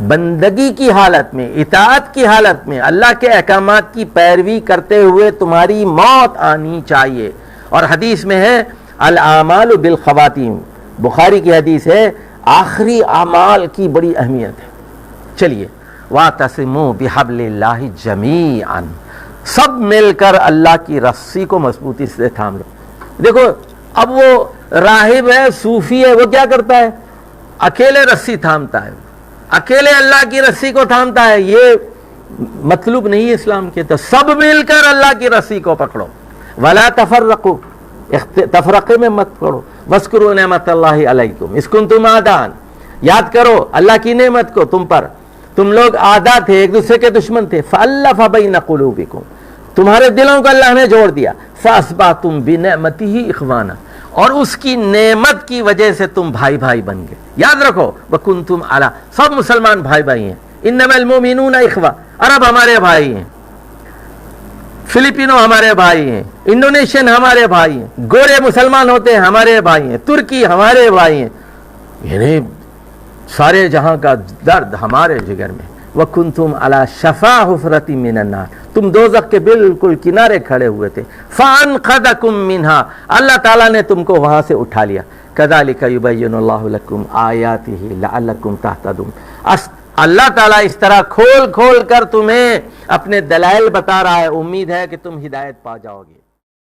بندگی کی حالت میں، اطاعت کی حالت میں، اللہ کے احکامات کی پیروی کرتے ہوئے تمہاری موت آنی چاہیے. اور حدیث میں ہے الاعمال بالخواتیم، بخاری کی حدیث ہے، آخری اعمال کی بڑی اہمیت ہے. چلیے، واعتصموا بحبل اللہ جمیعا، سب مل کر اللہ کی رسی کو مضبوطی سے تھام لو. دیکھو اب وہ راہب ہے، صوفی ہے، وہ کیا کرتا ہے؟ اکیلے رسی تھامتا ہے، اکیلے اللہ کی رسی کو تھامتا ہے. یہ مطلوب نہیں ہے اسلام کے. تو سب مل کر اللہ کی رسی کو پکڑو. ولا تفرقوا، تفرقے میں مت پڑو. واذکروا نعمت اللہ علیکم اذ کنتم اعداء، یاد کرو اللہ کی نعمت کو تم پر، تم لوگ اعداء تھے، ایک دوسرے کے دشمن تھے. فالف بین قلوبکم، تمہارے دلوں کو اللہ نے جوڑ دیا. فاصبحتم بنعمتہ اخوانا، اور اس کی نعمت کی وجہ سے تم بھائی بھائی بن گئے. یاد رکھو وکنتم علی، سب مسلمان بھائی بھائی ہیں. انما المؤمنون اخوہ، عرب ہمارے بھائی ہیں، فلپینو ہمارے بھائی ہیں، انڈونیشین ہمارے بھائی ہیں، گورے مسلمان ہوتے ہیں ہمارے بھائی ہیں، ترکی ہمارے بھائی ہیں. یعنی سارے جہاں کا درد ہمارے جگر میں. وَكُنْتُمْ عَلَى شَفَا حُفْرَةٍ مِّنَ النَّارِ، تم دوزخ کے بالکل کنارے کھڑے ہوئے تھے. فَأَنْقَذَكُم مِّنْهَا، اللہ تعالیٰ نے تم کو وہاں سے اٹھا لیا. كَذَلِكَ يُبَيِّنُ اللَّهُ لَكُمْ آيَاتِهِ لَعَلَّكُمْ تَهْتَدُونَ. اللہ تعالیٰ اس طرح کھول کھول کر تمہیں اپنے دلائل بتا رہا ہے. امید ہے کہ تم ہدایت پا جاؤ گے.